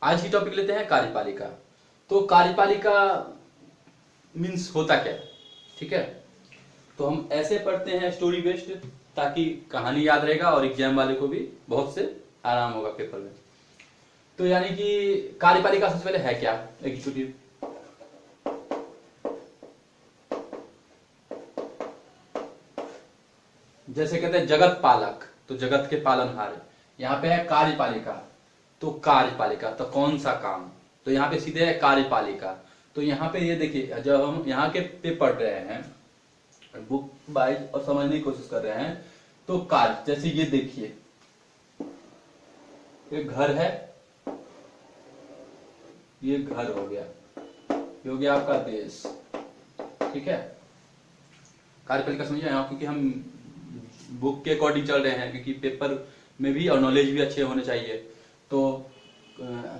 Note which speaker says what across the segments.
Speaker 1: आज की टॉपिक लेते हैं कार्यपालिका। तो कार्यपालिका मीन्स होता क्या है, ठीक है। तो हम ऐसे पढ़ते हैं स्टोरी बेस्ड, ताकि कहानी याद रहेगा और एग्जाम वाले को भी बहुत से आराम होगा पेपर में। तो यानी कि कार्यपालिका सबसे पहले है क्या, एग्जीक्यूटिव। जैसे कहते हैं जगत पालक, तो जगत के पालनहार। यहाँ पे है कार्यपालिका, तो कार्यपालिका तो कौन सा काम, तो यहाँ पे सीधे है कार्यपालिका। तो यहाँ पे ये देखिए, जब हम यहाँ के पे पढ़ रहे हैं बुक वाइज और समझने की कोशिश कर रहे हैं, तो कार्य जैसे ये देखिए, ये घर है, ये घर हो गया, ये हो गया आपका देश, ठीक है। कार्यपालिका समझिए यहाँ, क्योंकि हम बुक के अकॉर्डिंग चल रहे हैं, क्योंकि पेपर में भी और नॉलेज भी अच्छे होने चाहिए। तो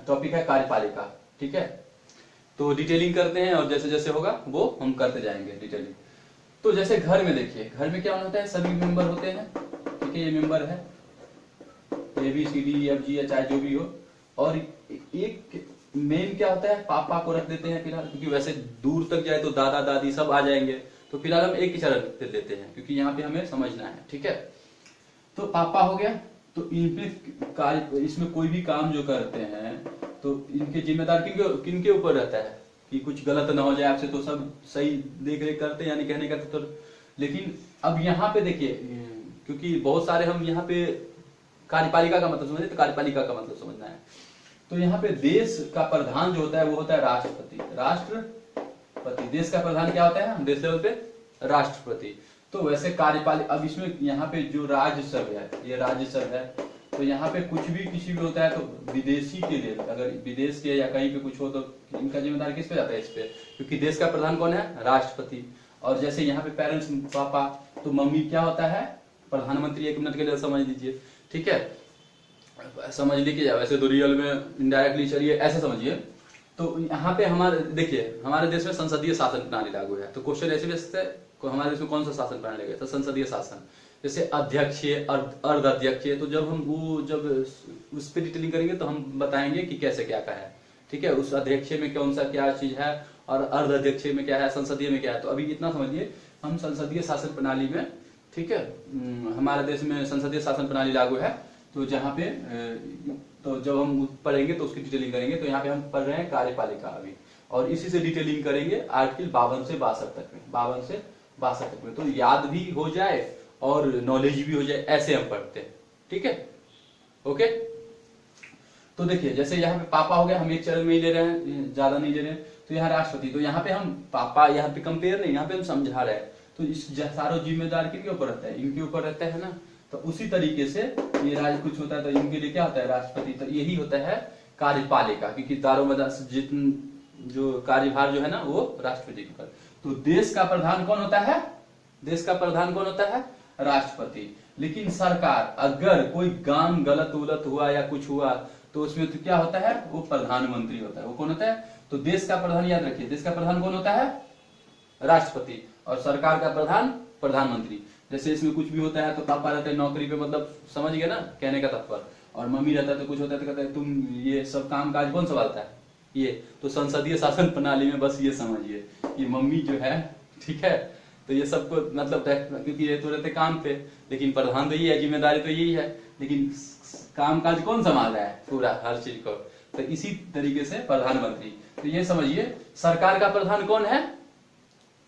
Speaker 1: टॉपिक है कार्यपालिका, ठीक है। तो डिटेलिंग करते हैं और जैसे जैसे होगा वो हम करते जाएंगे डिटेलिंग। तो जैसे घर में देखिए, घर में क्या होता है, सभी मेंबर होते हैं, ठीक है। ये मेंबर है ABCDEFG, चाहे जो भी हो। और एक मेन क्या होता है, पापा को रख देते हैं फिलहाल, क्योंकि वैसे दूर तक जाए तो दादा दादी सब आ जाएंगे, तो फिलहाल हम एक ही चरण पे देते हैं, क्योंकि यहाँ पे हमें समझना है, ठीक है। तो पापा हो गया, तो इनमें कार्य, इसमें कोई भी काम जो करते हैं तो इनके जिम्मेदार किनके ऊपर रहता है कि कुछ गलत ना हो जाए आपसे, तो सब सही देख रेख करते हैं, यानी कहने का तो। लेकिन अब यहाँ पे देखिए, क्योंकि बहुत सारे हम यहाँ पे कार्यपालिका का मतलब समझे, तो कार्यपालिका का मतलब समझना है। तो यहाँ पे देश का प्रधान जो होता है वो होता है राष्ट्रपति। राष्ट्रपति, देश का प्रधान क्या होता है देश लेवल पे, राष्ट्रपति। तो वैसे कार्यपालिका, अब इसमें यहाँ पे जो राज्यसभा है, ये राज्यसभा है, तो यहाँ पे कुछ भी किसी भी होता है तो विदेशी के लिए, अगर विदेश के या कहीं पे कुछ हो तो इनका जिम्मेदारी किस पे जाता है, इस पे, क्योंकि देश का प्रधान कौन है, राष्ट्रपति। और जैसे यहाँ पे पेरेंट्स पापा, तो मम्मी क्या होता है, प्रधानमंत्री। 1 मिनट के लिए समझ लीजिए, ठीक है, समझ लीजिए। वैसे तो रियल में इनडायरेक्टली चलिए ऐसे समझिए। तो यहाँ पे हमारे देखिए, हमारे देश में संसदीय शासन प्रणाली लागू है। तो क्वेश्चन ऐसे भी सकते हैं, हमारे देश में कौन सा शासन प्रणाली है, तो संसदीय शासन। जैसे अध्यक्षीय, अर्ध अध्यक्षीय, तो जब हम वो जब उस पर डिटेलिंग करेंगे तो हम बताएंगे कि कैसे क्या का है, ठीक है। उस अध्यक्षीय में कौन सा क्या चीज है और अर्ध अध्यक्षीय में क्या है, संसदीय में क्या है। तो अभी इतना समझिए, हम संसदीय शासन प्रणाली में, ठीक है, हमारे देश में संसदीय शासन प्रणाली लागू है। तो जहाँ पे तो जब हम पढ़ेंगे तो उसकी डिटेलिंग करेंगे। तो यहाँ पे हम पढ़ रहे हैं कार्यपालिका अभी, और इसी से डिटेलिंग करेंगे आर्टिकल 52 से 62 तक में, 52 से 62 तक में। तो याद भी हो जाए और नॉलेज भी हो जाए, ऐसे हम पढ़ते हैं, ठीक है, ओके। तो देखिए, जैसे यहाँ पे पापा हो गया, हम एक चरण में ही ले रहे हैं, ज्यादा नहीं ले रहे हैं। तो यहाँ राष्ट्रपति, तो यहाँ पे हम पापा, यहाँ पे कंपेयर नहीं, यहाँ पे हम समझा रहे हैं। तो इस सारा जिम्मेदार किनके ऊपर रहता है, इनके ऊपर रहता है ना। तो उसी तरीके से ये राज्य कुछ होता है तो इनके लिए क्या होता है, राष्ट्रपति। तो यही होता है कार्यपालिका, क्योंकि दारोमदार जो कार्यभार जो है ना वो राष्ट्रपति के ऊपर। तो देश का प्रधान कौन होता है, देश का प्रधान कौन होता है, राष्ट्रपति। लेकिन सरकार, अगर कोई काम गलत उलट हुआ या कुछ हुआ तो उसमें तो क्या होता है, वो प्रधानमंत्री होता है। वो कौन होता है, तो देश का प्रधान, याद रखिए, देश का प्रधान कौन होता है, राष्ट्रपति, और सरकार का प्रधान प्रधानमंत्री। जैसे इसमें कुछ भी होता है तो पापा रहते हैं नौकरी पे, मतलब समझ गए ना कहने का तात्पर्य, और मम्मी रहता है तो कुछ होता है तो कहते हैं तुम ये सब काम काज कौन संभालता है, ये। तो संसदीय शासन प्रणाली में बस ये समझिए कि मम्मी जो है, ठीक है, तो ये सबको मतलब, क्योंकि ये तो रहते काम पे, लेकिन प्रधान तो ये है, जिम्मेदारी तो यही है, लेकिन काम काज कौन संभाल रहा है पूरा हर चीज को। तो इसी तरीके से प्रधानमंत्री। तो ये समझिए, सरकार का प्रधान कौन है,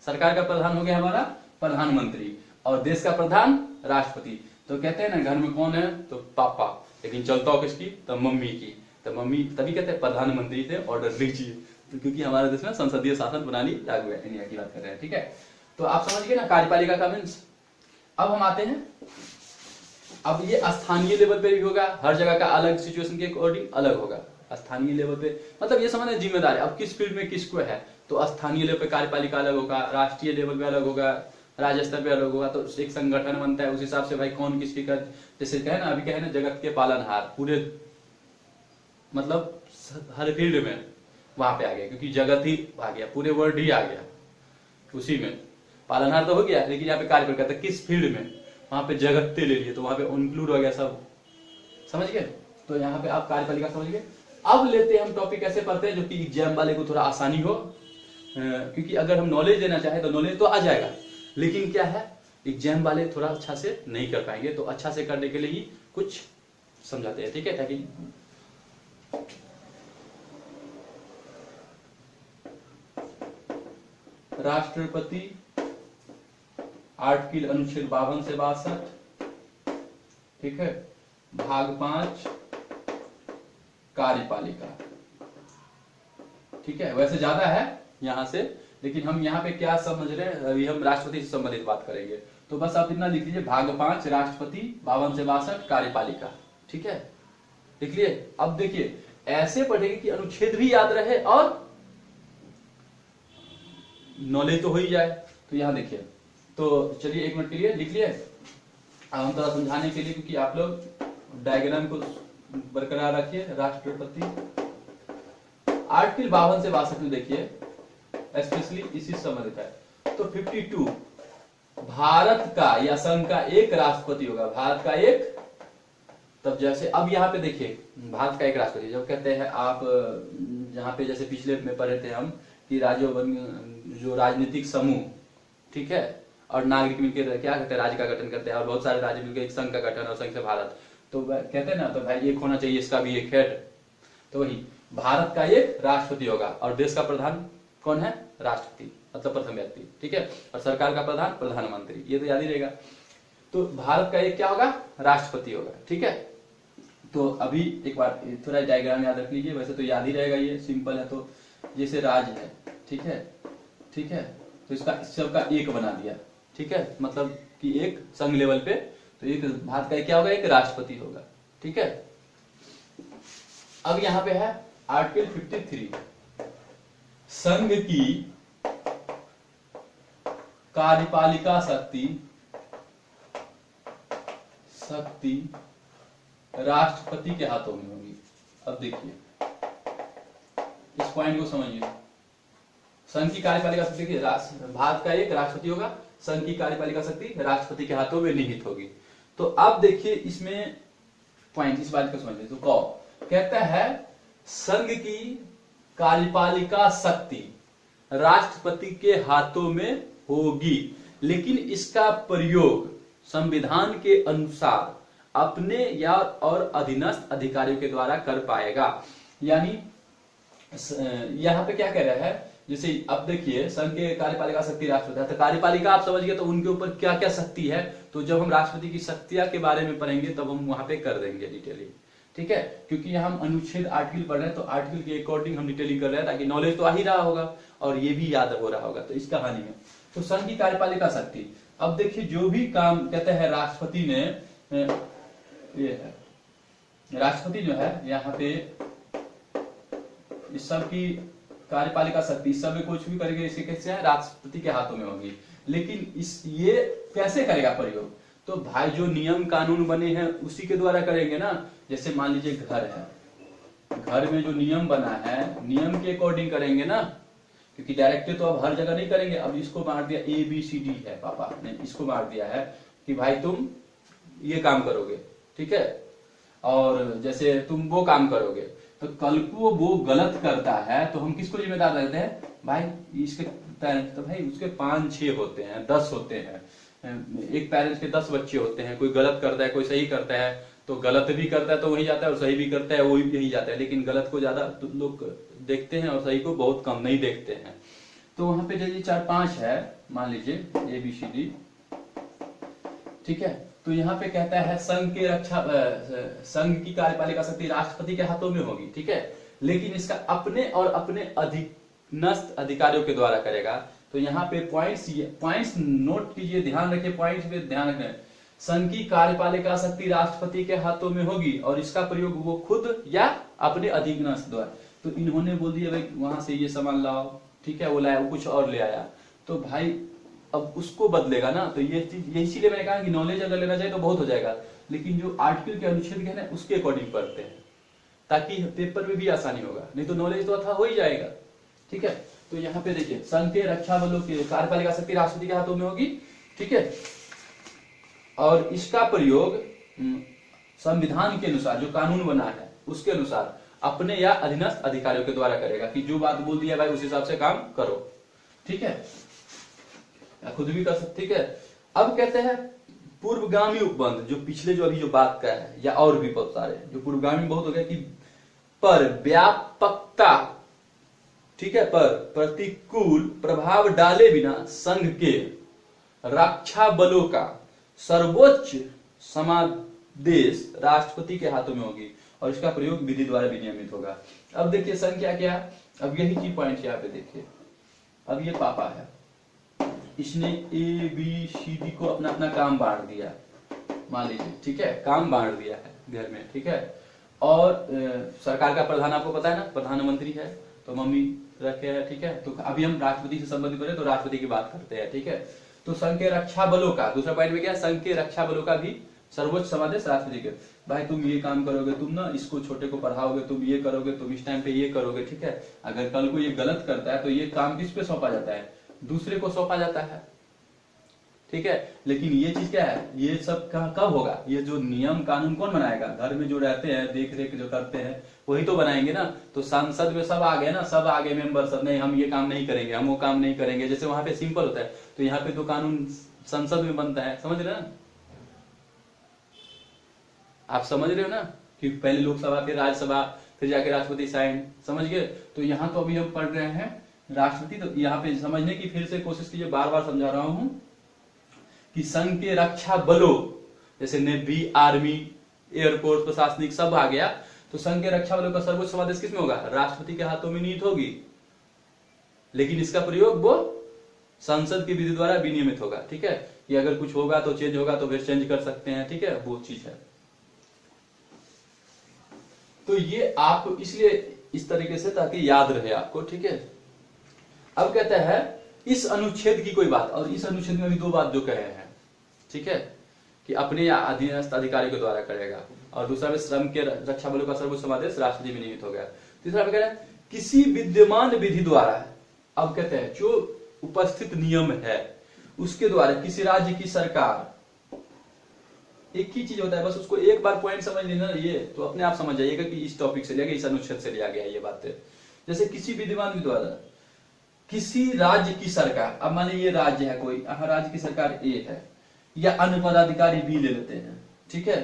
Speaker 1: सरकार का प्रधान हो गया हमारा प्रधानमंत्री, और देश का प्रधान राष्ट्रपति। तो कहते हैं ना घर में कौन है, तो पापा, लेकिन चलता हो किसकी, तो मम्मी की। तो मम्मी तभी कहते हैं प्रधानमंत्री से ऑर्डर लीजिए, तो क्योंकि हमारे देश में संसदीय शासन प्रणाली लागू है, इंडिया की बात कर रहे हैं, ठीक है। तो आप समझ गए ना कार्यपालिका का मीन्स। अब हम आते हैं, अब ये स्थानीय लेवल पे भी होगा, हर जगह का अलग सिचुएशन के अकॉर्डिंग अलग होगा। स्थानीय लेवल पे मतलब ये समझना जिम्मेदारी, अब किस फील्ड में किसको है, तो स्थानीय लेवल पे कार्यपालिका अलग होगा, राष्ट्रीय लेवल पे अलग होगा, राज्य स्तर पे अलग होगा। तो एक संगठन बनता है, उस हिसाब से भाई कौन किसकी कर, जैसे कहे ना, अभी कहे ना जगत के पालनहार, पूरे मतलब हर फील्ड में वहां पे आ गया, क्योंकि जगत ही आ गया, पूरे वर्ल्ड ही आ गया उसी में। पालनहार तो हो गया, लेकिन यहाँ पे कार्यपालिका किस फील्ड में, वहां पे जगत ले लिए, तो वहां पे इंक्लूड हो गया सब, समझ गए। तो यहाँ पे आप कार्यपालिका समझ गए। अब लेते हैं हम टॉपिक ऐसे पढ़ते हैं जो कि एग्जाम वाले को थोड़ा आसानी हो, क्योंकि अगर हम नॉलेज देना चाहें तो नॉलेज तो आ जाएगा, लेकिन क्या है एग्जाम वाले थोड़ा अच्छा से नहीं कर पाएंगे, तो अच्छा से करने के लिए ही कुछ समझाते हैं, ठीक है। ताकि राष्ट्रपति आर्टिकल अनुच्छेद 52 से 62, ठीक है, भाग 5 कार्यपालिका, ठीक है। वैसे ज्यादा है यहां से, लेकिन हम यहाँ पे क्या समझ रहे हैं, अभी हम राष्ट्रपति से संबंधित बात करेंगे, तो बस आप इतना लिख लीजिए, भाग 5 राष्ट्रपति 52 से 62 कार्यपालिका, ठीक है, लिख लिए। अब देखिए ऐसे पढ़ेंगे कि अनुच्छेद भी याद रहे और नॉलेज तो हो ही जाए। तो यहां देखिए, तो चलिए एक मिनट के लिए लिख लिए, हम थोड़ा समझाने के लिए, क्योंकि आप लोग डायग्राम को बरकरार रखिए। राष्ट्रपति आर्टिकल 52 से 62 में देखिए स्पेशली इसी से संबंधित है। तो 52 भारत का या संघ का एक राष्ट्रपति होगा, भारत का एक, तब जैसे अब यहाँ पे देखिए भारत का एक राष्ट्रपति, जब कहते हैं आप जहाँ पे जैसे पिछले में पढ़े थे हम कि राज्यों जो राजनीतिक समूह, ठीक है, और नागरिक मिलकर क्या कहते हैं राज्य का गठन करते हैं, और बहुत सारे राज्य मिलकर एक संघ का गठन, और संघ से भारत, तो कहते हैं ना, तो भाई एक होना चाहिए, इसका भी एक हेड, तो वही भारत का एक राष्ट्रपति होगा, और देश का प्रधान कौन है, राष्ट्रपति, मतलब प्रथम व्यक्ति, ठीक है, और सरकार का प्रधान प्रधानमंत्री, ये तो याद ही रहेगा। तो भारत का एक क्या होगा, राष्ट्रपति होगा, ठीक है। तो अभी एक बार थोड़ा डायग्राम याद रख लीजिए, वैसे तो याद ही रहेगा, ये सिंपल है। तो जैसे राज्य है, ठीक है, ठीक है, तो इसका सबका एक बना दिया, ठीक है, मतलब कि एक संघ लेवल पे, तो एक भारत का क्या होगा, एक राष्ट्रपति होगा, ठीक है। अब यहां पे है आर्टिकल 53, संघ की कार्यपालिका शक्ति राष्ट्रपति के हाथों में होगी। अब देखिए इस पॉइंट को समझिए, संघ की कार्यपालिका शक्ति, भारत का एक राष्ट्रपति होगा, संघ की कार्यपालिका शक्ति राष्ट्रपति के हाथों में निहित होगी। तो अब देखिए इसमें पॉइंट, इस बात को समझिए। तो कौन कहता है, संघ की कार्यपालिका शक्ति राष्ट्रपति के हाथों में होगी, लेकिन इसका प्रयोग संविधान के अनुसार अपने या और अधीनस्थ अधिकारियों के द्वारा कर पाएगा। यानी यहाँ पे क्या कह रहा है, जैसे अब देखिए संघ के कार्यपालिका शक्ति राष्ट्रपति है, तो कार्यपालिका आप समझ गए, तो उनके ऊपर क्या क्या शक्ति है, तो जब हम राष्ट्रपति की शक्तियां के बारे में पढ़ेंगे तब हम वहां पे कर देंगे डिटेलिंग, ठीक है। क्योंकि यहाँ हम अनुच्छेद आर्टिकल पढ़ रहे हैं, तो आर्टिकल के अकॉर्डिंग हम डिटेलिंग कर रहे हैं, ताकि नॉलेज तो आ ही रहा होगा और ये भी याद हो रहा होगा। तो इस कहानी में तो संघ की कार्यपालिका शक्ति, अब देखिए जो भी काम कहते हैं राष्ट्रपति ने, ये है राष्ट्रपति जो है यहाँ पे इस सब की कार्यपालिका शक्ति, इस सब में कुछ भी करेंगे इसे कैसे है, राष्ट्रपति के हाथों में होगी। लेकिन इस ये कैसे करेगा प्रयोग, तो भाई जो नियम कानून बने हैं उसी के द्वारा करेंगे ना। जैसे मान लीजिए घर है, घर में जो नियम बना है नियम के अकॉर्डिंग करेंगे ना, क्योंकि डायरेक्टली तो अब हर जगह नहीं करेंगे। अब इसको मार दिया ABCD है, पापा ने इसको मार दिया है कि भाई तुम ये काम करोगे, ठीक है, और जैसे तुम वो काम करोगे, तो कल को वो गलत करता है तो हम किसको जिम्मेदार रहते हैं, भाई इसके पेरेंट्स, तो भाई उसके 5-6 होते हैं, 10 होते हैं, एक पेरेंट्स के 10 बच्चे होते हैं, कोई गलत करता है कोई सही करता है, तो गलत भी करता है तो वही जाता है, और सही भी करता है वो यही जाता है। लेकिन गलत को ज्यादा लोग देखते हैं और सही को बहुत कम नहीं देखते हैं। तो वहां पे जैसे 4-5 है, मान लीजिए ABCD, ठीक है। तो यहाँ पे कहता है संघ के संघ की कार्यपालिका शक्ति राष्ट्रपति के हाथों में होगी, ठीक है, लेकिन इसका अपने और अपने अधीनस्थ अधिकारियों के द्वारा करेगा। तो यहाँ पे पॉइंट्स नोट कीजिए, ध्यान रखिए, पॉइंट्स पे ध्यान रखना है। संघ की कार्यपालिका शक्ति राष्ट्रपति के हाथों में होगी और इसका प्रयोग वो खुद या अपने अधीनस्थ द्वारा। तो इन्होंने बोल दिया भाई वहां से ये सामान लाओ, ठीक है, वो लाया, वो कुछ और ले आया, तो भाई अब उसको बदलेगा ना। तो ये चीज, इसीलिए मैंने कहा कि नॉलेज अगर लेना चाहिए तो बहुत हो जाएगा, लेकिन जो आर्टिकल के अनुच्छेद के है ना उसके अकॉर्डिंग पढ़ते हैं, ताकि पेपर में भी आसानी होगा, नहीं तो नॉलेज तो अच्छा हो ही जाएगा, ठीक है। तो यहाँ पे देखिए संघ के रक्षा बलों की कार्यपालिका शक्ति राष्ट्रपति के हाथों में होगी, ठीक है, और इसका प्रयोग संविधान के अनुसार जो कानून बना है उसके अनुसार अपने या अधीनस्थ अधिकारियों के द्वारा करेगा, कि जो बात बोल दिया भाई उस हिसाब से काम करो, ठीक है, या खुद भी कर सकते, ठीक है। अब कहते हैं पूर्वगामी उपबंध, जो पिछले जो अभी जो बात का है, या और भी बहुत सारे जो पूर्वगामी बहुत हो गया, कि पर व्यापकता, ठीक है, पर प्रतिकूल प्रभाव डाले बिना संघ के रक्षा बलों का सर्वोच्च समादेश राष्ट्रपति के हाथों में होगी और इसका प्रयोग विधि द्वारा विनियमित होगा। अब देखिए संघ क्या क्या, अब यही की पॉइंट यहाँ पे देखिए, अब ये पापा है, इसने ए बी सी डी को अपना अपना काम बांट दिया, मान लीजिए, ठीक है, काम बांट दिया है घर में, ठीक है, और सरकार का प्रधान आपको पता है ना, प्रधानमंत्री है, तो मम्मी रखे है, ठीक है। तो अभी हम राष्ट्रपति से संबंधित करें तो राष्ट्रपति की बात करते हैं, ठीक है। तो संघ के रक्षा बलों का दूसरा पॉइंट में क्या, संघ के रक्षा बलों का भी सर्वोच्च समादेश राष्ट्रपति के, भाई तुम ये काम करोगे, तुम ना इसको छोटे को पढ़ाओगे, तुम ये करोगे, तुम इस टाइम पे ये करोगे, ठीक है। अगर कल को ये गलत करता है तो ये काम किस पे सौंपा जाता है, दूसरे को सौंपा जाता है, ठीक है। लेकिन ये चीज क्या है, ये सब कब होगा, ये जो नियम कानून कौन बनाएगा, घर में जो रहते हैं देख रेख जो करते हैं वही तो बनाएंगे ना। तो संसद में सब आ गए ना, सब आ गए मेंबर, सब नहीं हम ये काम नहीं करेंगे, हम वो काम नहीं करेंगे, जैसे वहां पे सिंपल होता है, तो यहाँ पे तो कानून संसद में बनता है, समझ रहे ना आप, समझ रहे हो ना, कि पहले लोकसभा फिर राज्यसभा फिर जाके राष्ट्रपति साइन, समझ गए। तो यहाँ तो अभी हम पढ़ रहे हैं राष्ट्रपति, तो यहाँ पे समझने की फिर से कोशिश कीजिए, बार बार समझा रहा हूं कि संघ के रक्षा बलों, जैसे नेवी, आर्मी, एयरफोर्स, प्रशासनिक सब आ गया, तो संघ के रक्षा बलों का सर्वोच्च समादेश किसमें होगा, राष्ट्रपति के हाथों में निहित होगी, लेकिन इसका प्रयोग वो संसद की विधि द्वारा विनियमित होगा, ठीक है। कि अगर कुछ होगा तो चेंज होगा तो फिर चेंज कर सकते हैं, ठीक है, वो चीज है। तो ये आपको इसलिए इस तरीके से ताकि याद रहे आपको, ठीक है। अब कहता है इस अनुच्छेद की कोई बात, और इस अनुच्छेद में भी दो बात जो कहे हैं, ठीक है, कि अपने या अधीनस्थ अधिकारियों के द्वारा करेगा, और दूसरा में श्रम के रक्षा बलों का सर्वोच्च समादेश राष्ट्रपति में नियमित हो गया। तीसरा में कह रहे हैं किसी विद्यमान विधि द्वारा, अब कहते हैं जो उपस्थित नियम है उसके द्वारा किसी राज्य की सरकार, एक ही चीज होता है, बस उसको एक बार पॉइंट समझ लेना, ये तो अपने आप समझ जाइएगा कि इस टॉपिक से लिया गया, इस अनुच्छेद से लिया गया ये बातें। जैसे किसी विद्यमान विधि द्वारा किसी राज्य की सरकार, अब माने ये राज्य है कोई, राज्य की सरकार ए है, या अन्य पदाधिकारी बी ले लेते हैं, ठीक है,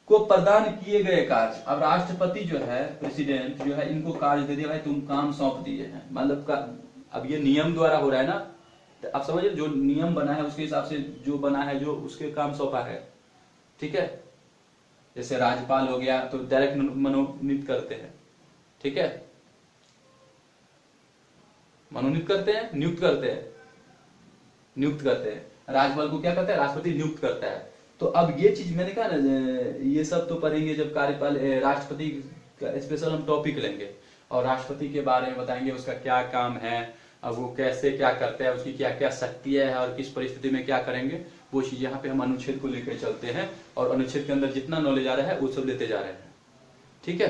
Speaker 1: को प्रदान किए गए कार्य, अब राष्ट्रपति जो है, प्रेसिडेंट जो है, इनको कार्य दे दिया, भाई तुम काम सौंप दिए हैं, मतलब का अब ये नियम द्वारा हो रहा है ना, तो आप समझिए जो नियम बना है उसके हिसाब से जो बना है, जो उसके काम सौंपा है, ठीक है। जैसे राज्यपाल हो गया तो डायरेक्ट मनोनीत करते हैं, ठीक है, मनोनीत करते हैं, नियुक्त करते हैं, नियुक्त करते हैं, राज्यपाल को क्या करता है, राष्ट्रपति नियुक्त करता है। तो अब ये चीज मैंने कहा ना, ये सब तो पढ़ेंगे जब कार्यपाल राष्ट्रपति का स्पेशल हम टॉपिक लेंगे और राष्ट्रपति के बारे में बताएंगे, उसका क्या काम है, अब वो कैसे क्या करता है, उसकी क्या क्या शक्तियां है और किस परिस्थिति में क्या करेंगे, वो चीज यहाँ पे हम अनुच्छेद को लेकर चलते हैं, और अनुच्छेद के अंदर जितना नॉलेज आ रहा है वो सब लेते जा रहे हैं, ठीक है।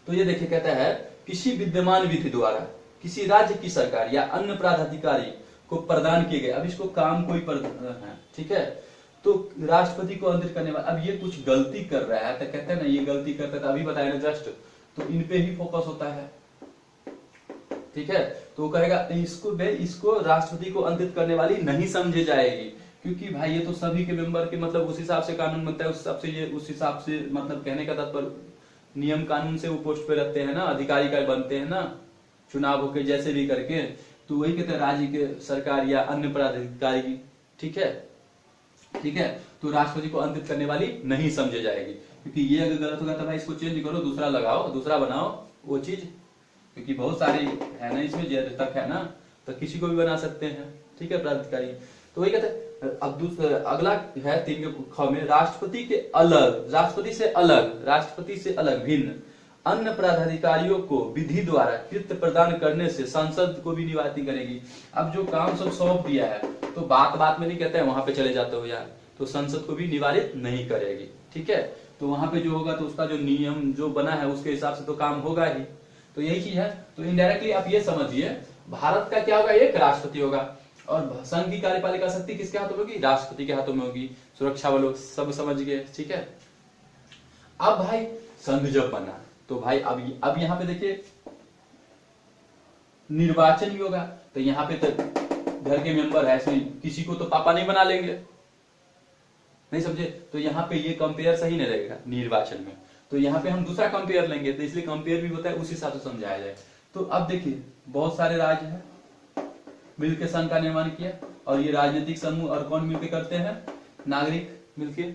Speaker 1: तो ये देखिए कहता है किसी विद्यमान विधि द्वारा किसी राज्य की सरकार या अन्य प्राधिकारी को प्रदान किए गए, अब इसको काम कोई है, ठीक है, तो राष्ट्रपति को अंतरित करने वाला, अब ये कुछ गलती कर रहा है तो कहते हैं ना ये गलती करता था, अभी बताया ना जस्ट, तो इन पे ही फोकस होता है, ठीक है। तो वो कहेगा इसको राष्ट्रपति को अंतरित करने वाली नहीं समझी जाएगी, क्योंकि भाई ये तो सभी के मेंबर के, मतलब उस हिसाब से कानून बनता है, उस हिसाब से ये, उस हिसाब से मतलब कहने का तात्पर्य नियम कानून से वो पोस्ट पे रहते हैं ना, अधिकारी का बनते हैं ना, चुनाव होके जैसे भी करके, तो वही कहते हैं राज्य के सरकार या अन्य पदाधिकारी, ठीक है, ठीक है, तो राष्ट्रपति को अंतरित करने वाली नहीं समझी जाएगी, क्योंकि ये अगर गलत होगा तो भाई इसको चेंज करो, दूसरा लगाओ, दूसरा बनाओ वो चीज, क्योंकि बहुत सारी है ना इसमें जब तक है ना, तो किसी को भी बना सकते हैं, ठीक है, पदाधिकारी। तो वही कहते हैं। अब दूसरा अगला है 3 के ख में, राष्ट्रपति के अलग, राष्ट्रपति से अलग भिन्न अन्य पदाधिकारियों को विधि द्वारा कृत्य प्रदान करने से संसद को भी निवारित करेगी। अब जो काम सब सौंप दिया है, तो बात में नहीं कहते हैं वहां पे चले जाते हो यार, तो संसद को भी निवारित नहीं करेगी, ठीक है। तो वहां पे जो होगा तो उसका जो नियम जो बना है उसके हिसाब से तो काम होगा ही, तो यही चीज है। तो इनडायरेक्टली आप ये समझिए भारत का क्या होगा, एक राष्ट्रपति होगा, और संघ की कार्यपालिका शक्ति किसके हाथों में होगी, राष्ट्रपति के हाथों में होगी, सुरक्षा बलों सब समझ गए, ठीक है। अब भाई संघ जब बना, तो भाई अब यहाँ पे देखिए निर्वाचन भी होगा, तो यहाँ पे तो घर के मेंबर है, इसमें किसी को तो पापा नहीं बना लेंगे, नहीं समझे? तो यहाँ पे ये कंपेयर सही नहीं रहेगा निर्वाचन में, तो यहाँ पे हम दूसरा कंपेयर लेंगे, तो इसलिए कंपेयर भी होता है, उस हिसाब से समझाया जाए। तो अब देखिए बहुत सारे राज्य हैं, मिलकर संघ का निर्माण किया, और ये राजनीतिक समूह और कौन मिलकर करते हैं? नागरिक मिलकर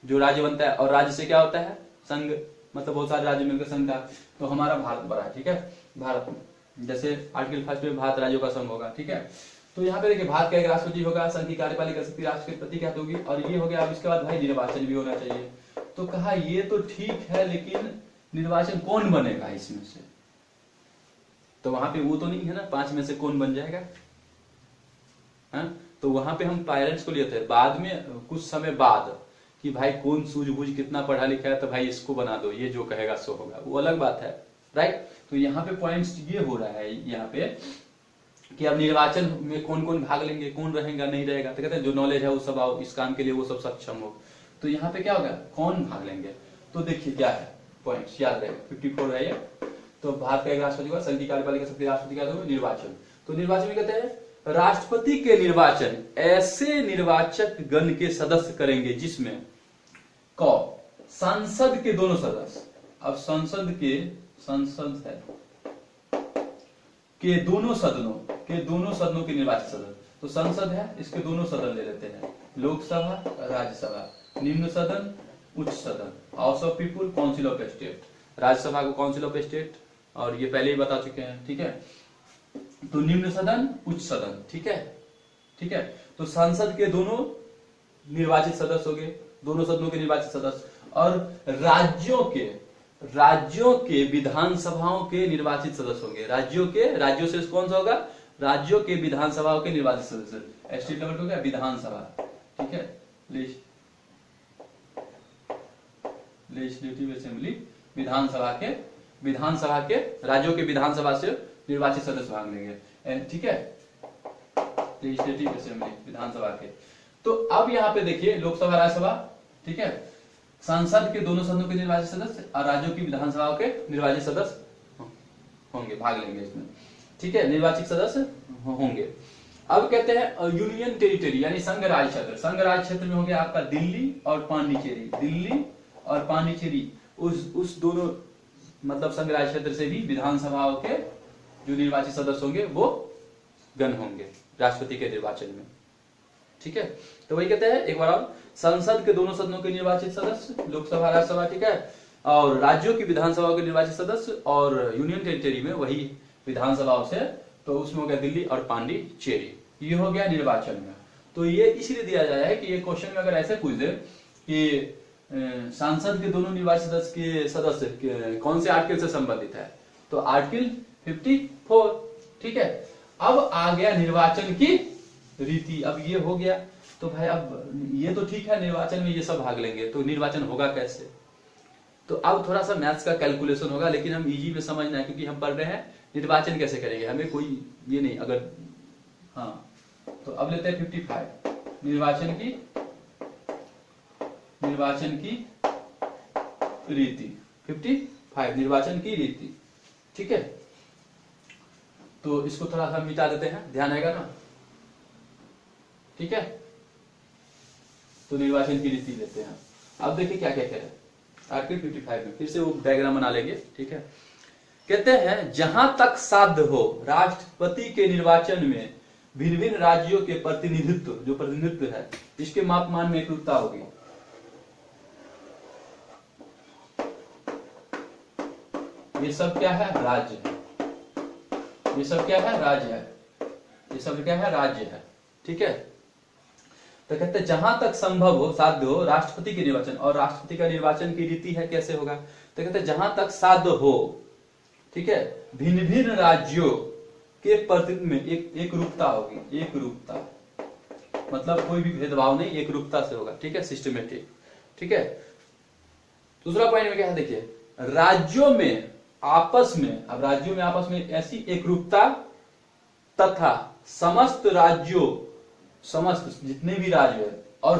Speaker 1: जो राज्य बनता है, और राज्य से क्या होता है? संघ, मतलब बहुत सारे राज्य मिलकर संघ का। तो हमारा भारत बड़ा है, ठीक है, भारत जैसे आर्टिकल 1 में भारत राज्यों का संघ होगा, ठीक है। तो यहाँ पे देखिए भारत का एक राष्ट्रपति होगा, संघ की कार्यपालिका शक्ति राष्ट्र के प्रति क्या होगी, और ये हो गया। अब इसके बाद भाई निर्वाचन भी होना चाहिए। तो कहा ये तो ठीक है, लेकिन निर्वाचन कौन बनेगा इसमें से? तो वहां पे वो तो नहीं है ना, 5 में से कौन बन जाएगा? हाँ? तो वहां पे हम पेरेंट्स को लेते हैं, बाद में कुछ समय बाद कि भाई कौन सूझबूझ कितना पढ़ा लिखा है, तो भाई इसको बना दो, ये जो कहेगा सो होगा, वो अलग बात है, राइट। तो यहाँ पे पॉइंट्स ये हो रहा है यहाँ पे कि अब निर्वाचन में कौन कौन भाग लेंगे, कौन रहेगा नहीं रहेगा। तो कहते हैं जो नॉलेज है वो सब आओ, इस काम के लिए वो सब सक्षम हो। तो यहाँ पे क्या होगा, कौन भाग लेंगे? तो देखिए क्या है पॉइंट्स, याद रहेगा 54 है ये। तो भारत का एक राष्ट्रपति होगा, संघ की कार्यपालिका शक्ति राष्ट्रपति का होगा, निर्वाचन। तो निर्वाचन में कहते हैं राष्ट्रपति के निर्वाचन ऐसे निर्वाचक गण के सदस्य करेंगे जिसमें संसद के दोनों सदस्य, अब संसद है के दोनों सदनों के निर्वाचित सदस्य। तो संसद है, इसके दोनों सदन ले लेते हैं, लोकसभा, राज्यसभा, निम्न सदन, उच्च सदन, house of people, council of state. Rajya Sabha को काउंसिल ऑफ स्टेट, और ये पहले ही बता चुके हैं, ठीक है। तो निम्न सदन, उच्च सदन, ठीक है। तो संसद के दोनों निर्वाचित सदस्य हो गए, दोनों सदनों के निर्वाचित सदस्य, और राज्यों के विधानसभाओं के निर्वाचित सदस्य होंगे। राज्यों से कौन सा होगा? राज्यों के विधानसभाओं के निर्वाचित सदस्य। स्टेट लेवल हो गया विधानसभा, ठीक है, लेजिस्लेटिव असेंबली, विधानसभा के राज्यों के विधानसभा से निर्वाचित सदस्य भाग लेंगे, ठीक है, लेजिस्लेटिव असेंबली विधानसभा के। तो अब यहाँ पे देखिए लोकसभा, राज्यसभा, ठीक है, संसद के दोनों सदनों के निर्वाचित सदस्य और राज्यों की विधानसभाओं के निर्वाचित सदस्य होंगे, भाग लेंगे इसमें, ठीक है, निर्वाचित सदस्य होंगे। अब कहते हैं यूनियन टेरिटरी यानी संघ राज्य क्षेत्र। संघ राज्य क्षेत्र में होंगे आपका दिल्ली और पांडिचेरी, उस दोनों मतलब संघ राज्य क्षेत्र से भी विधानसभाओं के जो निर्वाचित सदस्य होंगे वो गण होंगे राष्ट्रपति के निर्वाचन में, ठीक है। तो वही कहते हैं एक बार और, संसद के दोनों सदनों के निर्वाचित सदस्य, लोकसभा, राज्यसभा, ठीक है, और राज्यों की विधानसभाओं के निर्वाचित सदस्य, और यूनियन टेरिटरी में वही विधानसभाओं से, तो उसमें हो गया दिल्ली और पांडिचेरी। ये हो गया निर्वाचन में। तो ये इसलिए दिया जाया है कि ये क्वेश्चन में अगर ऐसे पूछ दे कि सांसद के दोनों निर्वाचित सदस्य कौन से आर्टिकल से संबंधित है, तो आर्टिकल 54, ठीक है। अब आ गया निर्वाचन की रीति, अब ये हो गया। तो भाई अब ये तो ठीक है, निर्वाचन में ये सब भाग लेंगे, तो निर्वाचन होगा कैसे? तो अब थोड़ा सा मैथ्स का कैलकुलेशन होगा, लेकिन हम इजी में समझना है, क्योंकि हम पढ़ रहे हैं निर्वाचन कैसे करेंगे, हमें कोई ये नहीं। अगर हाँ, तो अब लेते हैं 55, निर्वाचन की रीति, 55 निर्वाचन की रीति, ठीक है। तो इसको थोड़ा सा मिटा देते हैं, ध्यान आएगा ना, ठीक है। तो निर्वाचन की रीति लेते हैं। अब देखिए क्या क्या कह रहे हैं आर्टिकल 55 में, फिर से वो डायग्राम बना लेंगे, ठीक है। कहते हैं जहां तक साध्य हो राष्ट्रपति के निर्वाचन में भिन्न भिन्न राज्यों के प्रतिनिधित्व है, इसके मापमान में एकरूपता होगी। ये सब क्या है? राज्य है। ये सब क्या है? राज्य है। ये सब क्या है? राज्य है, ठीक है। तो कहते हैं जहां तक संभव हो, साध्य हो राष्ट्रपति के निर्वाचन, और राष्ट्रपति का निर्वाचन की रीति है कैसे होगा? तो कहते हैं जहां तक साध्य हो, ठीक है, भिन्न भिन्न राज्यों के प्रतिनिधित्व में एक रूपता होगी। एक रूपता मतलब कोई भी भेदभाव नहीं, एक रूपता से होगा, ठीक है, सिस्टमेटिक, ठीक है। दूसरा पॉइंट में क्या है देखिए, राज्यों में आपस में ऐसी एक रूपता तथा समस्त जितने भी राज्य है और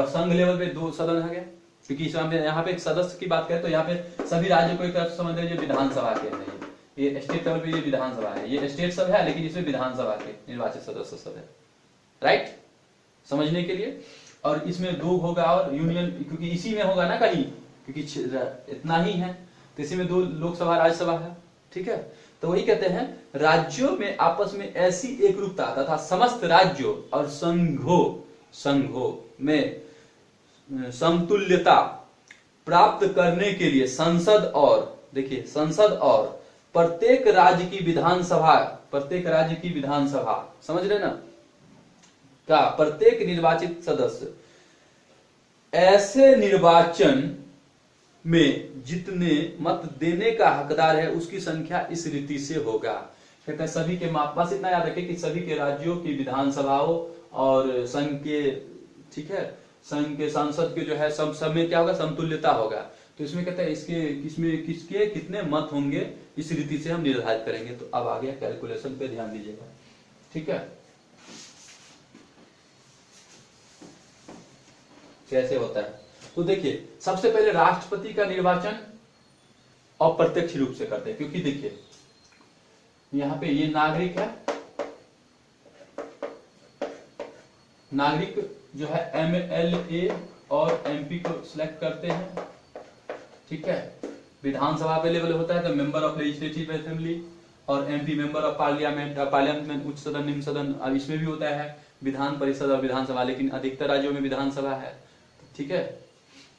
Speaker 1: संघ लेवल पे 2 सदन है, क्योंकि इसमें यहाँ पे एक सदस्य की बात करें तो यहाँ पे सभी राज्यों को एक तरफ समझ लीजिए विधानसभा के हैं, ये स्टेट लेवल पे ये विधानसभा है, ये स्टेट सब है लेकिन इसमें विधानसभा के निर्वाचित सदस्य सब है, राइट, समझने के लिए। और इसमें दो होगा और यूनियन, क्योंकि इसी में होगा ना कहीं, क्योंकि इतना ही है तो इसी में दो लोकसभा राज्यसभा है, ठीक है। तो वही कहते हैं राज्यों में आपस में ऐसी एकरूपता तथा समस्त राज्यों और संघों में समतुल्यता प्राप्त करने के लिए संसद और, देखिए संसद और प्रत्येक राज्य की विधानसभा समझ रहे ना, का प्रत्येक निर्वाचित सदस्य ऐसे निर्वाचन में जितने मत देने का हकदार है उसकी संख्या इस रीति से होगा। कहते हैं सभी के बस इतना याद रखें कि सभी के राज्यों की विधानसभाओं और संघ के, ठीक है, संघ के सांसद के जो है सब में क्या होगा, समतुल्यता होगा। तो इसमें कहते हैं इसमें किसके कितने मत होंगे इस रीति से हम निर्धारित करेंगे। तो अब आ गया कैलकुलेशन पे ध्यान दीजिएगा, ठीक है, कैसे होता है। तो देखिए सबसे पहले राष्ट्रपति का निर्वाचन अप्रत्यक्ष रूप से करते हैं, क्योंकि देखिए यहां पे ये नागरिक है, नागरिक जो है MLA और MP को सिलेक्ट करते हैं, ठीक है। विधानसभा पे लेवल होता है तो मेंबर ऑफ लेजिस्लेटिव असेंबली, और MP मेंबर ऑफ पार्लियामेंट उच्च सदन निम्न सदन। अब इसमें भी होता है विधान परिषद और विधानसभा, लेकिन अधिकतर राज्यों में विधानसभा है, ठीक है।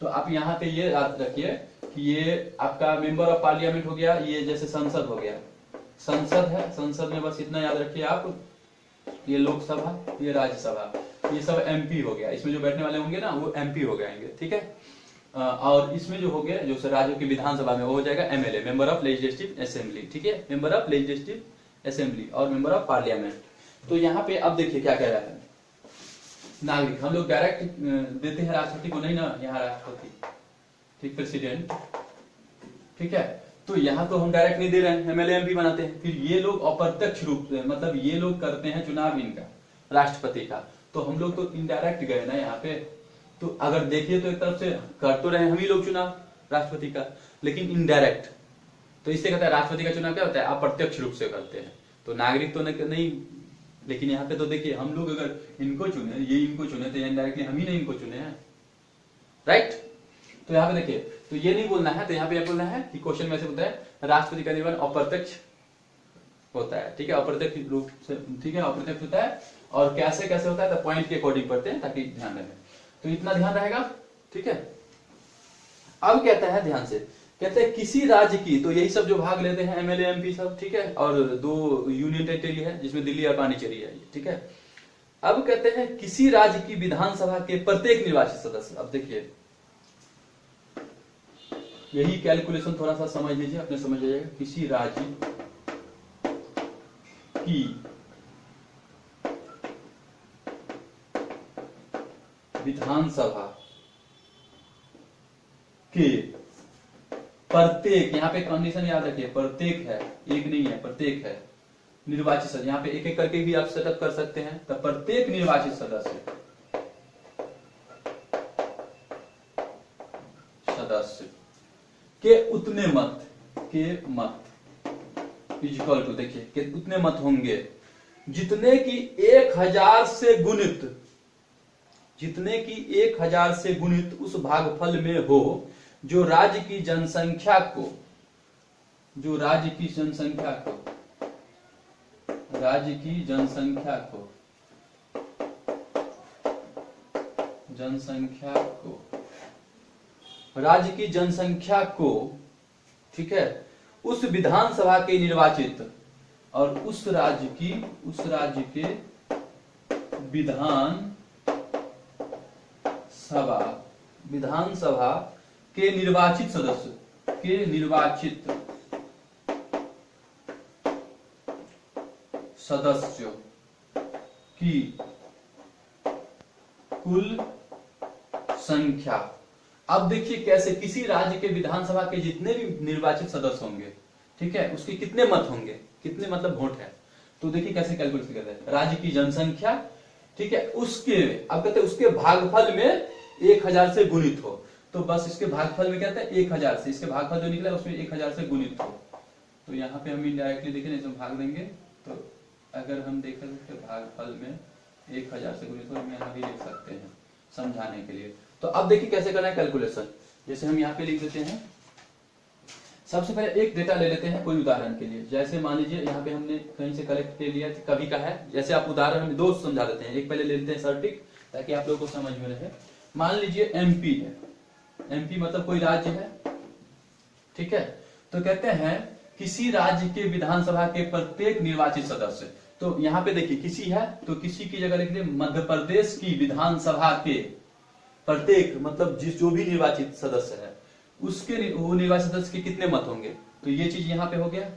Speaker 1: तो आप यहाँ पे ये याद रखिए कि ये आपका मेंबर ऑफ पार्लियामेंट हो गया, ये जैसे संसद हो गया, संसद है, संसद में बस इतना याद रखिए आप, ये लोकसभा, ये राज्यसभा, ये सब MP हो गया, इसमें जो बैठने वाले होंगे ना वो MP हो जाएंगे, ठीक है। और इसमें जो हो गया जो राज्यों की विधानसभा में वो हो जाएगा MLA, member of legislative assembly, ठीक है, मेंबर ऑफ लेजिस्लेटिव असेंबली और मेंबर ऑफ पार्लियामेंट। तो यहाँ पे अब देखिए क्या कह रहा है, नागरिक हम लोग डायरेक्ट देते हैं राष्ट्रपति को, नहीं ना, यहाँ राष्ट्रपति, ठीक, प्रेसिडेंट, ठीक है। तो यहाँ तो हम डायरेक्ट नहीं दे रहे हैं, MLA MP बनाते हैं। फिर ये लोग अप्रत्यक्ष रूप से, मतलब ये लोग करते हैं चुनाव इनका राष्ट्रपति का, तो हम लोग तो इनडायरेक्ट गए ना यहाँ पे। तो अगर देखिए तो एक तरफ से कर तो रहे हम ही लोग चुनाव राष्ट्रपति का, लेकिन इनडायरेक्ट। तो इससे कहता है राष्ट्रपति का चुनाव क्या होता है, अप्रत्यक्ष रूप से करते हैं। तो नागरिक तो नहीं, लेकिन यहाँ पे तो देखिए हम लोग अगर इनको चुने, ये इनको चुने, तो इनडायरेक्टली हम ही नहीं इनको चुने हैं, राइट। तो यहाँ पे देखिए, तो ये नहीं बोलना है, तो यहाँ पे ये बोलना है कि क्वेश्चन में ऐसे बोलता है राष्ट्रपति का निर्वाचन अप्रत्यक्ष होता है, ठीक है, अप्रत्यक्ष रूप से, ठीक है, अप्रत्यक्ष होता है। और कैसे कैसे होता है, तो पॉइंट के अकॉर्डिंग पढ़ते हैं ताकि ध्यान रहे। तो इतना ध्यान रहेगा, ठीक है। अब कहता है ध्यान से, कहते हैं किसी राज्य की, तो यही सब जो भाग लेते हैं MLA MP सब, ठीक है, और 2 यूनियन टेरिटरी है जिसमें दिल्ली और पांडिचेरी है, ठीक है। अब कहते हैं किसी राज्य की विधानसभा के प्रत्येक निर्वाचित सदस्य, अब देखिए यही कैलकुलेशन थोड़ा सा समझ लीजिए, अपने समझ लीजिएगा, किसी राज्य की विधानसभा के प्रत्येक, यहाँ पे कंडीशन याद रखिए, प्रत्येक है, एक नहीं है, प्रत्येक है निर्वाचित सदस्य, यहाँ पे एक एक करके भी आप सेटअप कर सकते हैं। तो प्रत्येक निर्वाचित सदस्य के उतने मत इक्वल टू, देखिए कि उतने मत होंगे जितने की 1000 से गुणित, जितने की 1000 से गुणित उस भागफल में हो जो राज्य की जनसंख्या को, राज्य की जनसंख्या को, ठीक है, उस विधानसभा के निर्वाचित और उस राज्य के विधानसभा के निर्वाचित सदस्यों की कुल संख्या। अब देखिए कैसे, किसी राज्य के विधानसभा के जितने भी निर्वाचित सदस्य होंगे, ठीक है, उसके कितने मत होंगे, कितने मतलब वोट है। तो देखिए कैसे कैलकुलेट करते हैं, राज्य की जनसंख्या, ठीक है, उसके, अब कहते हैं उसके भागफल में 1000 से गुणित हो। तो बस इसके भागफल में क्या था 1000 से, इसके भागफल जो निकला उसमें 1000 से गुणित हो। तो यहाँ पे हम इनडायरेक्टली देखें इसमें भाग देंगे, तो अगर हम देखें तो भागफल में 1000 से गुणित हो, हम यहाँ भी लिख सकते हैं समझाने के लिए। तो अब देखिए कैसे करना है कैलकुलेशन। जैसे हम यहाँ पे लिख देते हैं, सबसे पहले एक डेटा ले लेते हैं कोई उदाहरण के लिए। जैसे मान लीजिए यहाँ पे हमने कहीं से कलेक्ट कर लिया, कभी का है, जैसे आप उदाहरण में दो समझा देते हैं। एक पहले ले लेते हैं सर्टिक, ताकि आप लोगों को समझ में रहे। मान लीजिए एमपी है, एमपी मतलब कोई राज्य है, ठीक है। तो कहते हैं किसी राज्य के विधानसभा के प्रत्येक निर्वाचित सदस्य, तो यहाँ पे देखिए किसी है तो किसी की जगह लिख दे मध्य प्रदेश की विधानसभा के प्रत्येक, मतलब जिस जो भी निर्वाचित सदस्य है उसके वो निर्वाचित सदस्य के कितने मत होंगे। तो ये चीज यहाँ पे हो गया,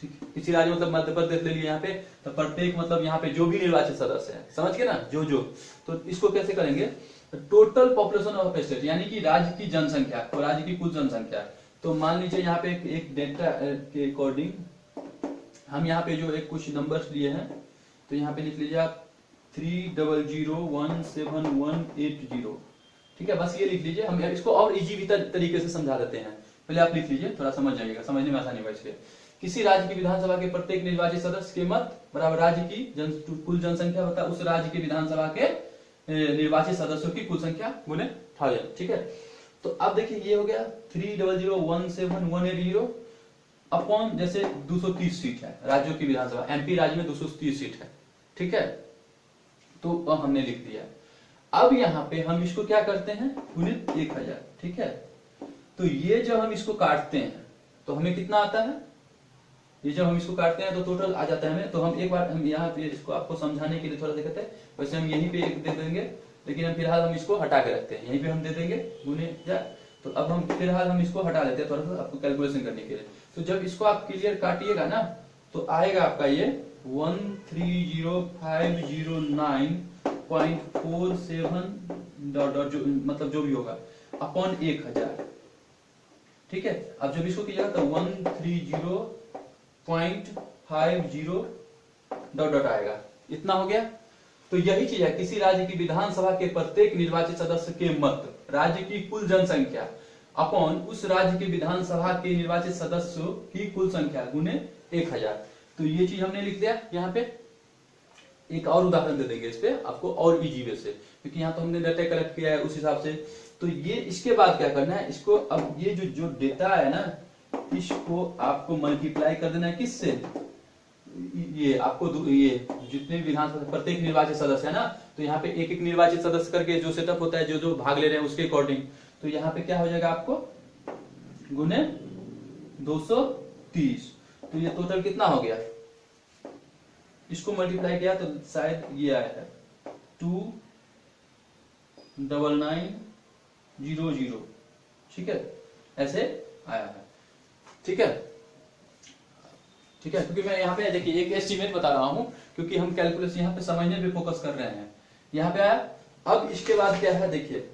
Speaker 1: ठीक। किसी राज्य मतलब मध्य प्रदेश ले लिया यहाँ पे, तो प्रत्येक मतलब यहाँ पे जो भी निर्वाचित सदस्य है, समझ गए ना, जो जो। तो इसको कैसे करेंगे, टोटल पॉपुलेशन ऑफ स्टेट, यानी कि राज्य की जनसंख्या, तो राज्य की कुल जनसंख्या। तो मान लीजिए यहाँ पे एक डेटा के अकॉर्डिंग हम यहाँ पे जो एक कुछ नंबर्स लिए हैं, तो यहाँ पे लिख लीजिए आप 300171180, ठीक है। बस ये लिख लीजिए, हम इसको और इजी तरीके से समझा देते हैं। पहले आप लिख लीजिए, थोड़ा समझ जाइएगा, समझने में आसानी होगा इसलिए। किसी राज्य की विधानसभा के प्रत्येक निर्वाचित सदस्य के मत बराबर राज्य की कुल जनसंख्या बता उस राज्य के विधानसभा के निर्वाचित सदस्यों की कुल संख्या गुने 1000, ठीक है। तो अब देखिए ये हो गया 300171180 अपॉन जैसे 230 सीट है राज्यों की विधानसभा, एमपी राज्य में 230 सीट है, ठीक है। तो हमने लिख दिया। अब यहाँ पे हम इसको क्या करते हैं, गुणित 1000, ठीक है। तो ये जब हम इसको काटते हैं तो हमें कितना आता है, ये जब हम इसको काटते हैं तो टोटल आ जाता है हमें। तो हम एक बार हम यहाँ पे इसको आपको समझाने के लिए थोड़ा देखते हैं, वैसे हम यहीं पे एक दे देंगे, लेकिन हम फिलहाल हम इसको हटा के रखते हैं, यहीं पे हम दे देंगे गुने जा। तो अब हम फिलहाल हम इसको हटा लेते हैं थोड़ा सा आपको कैलकुलेशन करने के लिए। तो जब इसको आप क्लियर काटिएगा ना, तो आएगा आपका ये 130509.47 डॉट डॉट, जो मतलब जो भी होगा अपॉन 1000, ठीक है। अब जब इसको कीजिएगा तो 130.50 डॉट डॉट आएगा, इतना हो गया। तो यही चीज है, किसी राज्य की विधानसभा के प्रत्येक निर्वाचित सदस्य के मत राज्य की कुल जनसंख्या अपॉन उस राज्य की विधानसभा के निर्वाचित सदस्यों की कुल संख्या गुने 1000। तो ये चीज हमने लिख दिया। यहाँ पे एक और उदाहरण दे देंगे इस पे आपको और इजी वे से, क्योंकि यहाँ तो हमने डाटा कलेक्ट किया है उस हिसाब से। तो ये इसके बाद क्या करना है, इसको अब ये जो डेटा है ना, इसको आपको मल्टीप्लाई कर देना है किससे, ये आपको ये जितने भी विधानसभा प्रत्येक निर्वाचित सदस्य है ना, तो यहाँ पे एक एक निर्वाचित सदस्य करके जो सेटअप होता है, जो जो भाग ले रहे हैं उसके अकॉर्डिंग। तो यहाँ पे क्या हो जाएगा आपको गुने 230। तो ये टोटल कितना हो गया, इसको मल्टीप्लाई किया तो शायद ये आया है 29900, ठीक है, ऐसे आया है, ठीक है, ठीक है। क्योंकि मैं यहाँ पे देखिए एक एस्टीमेट बता रहा हूं, क्योंकि हम कैलकुलेशन यहाँ पे समझने पे फोकस कर रहे हैं। यहाँ पे आया। अब इसके बाद क्या है, देखिए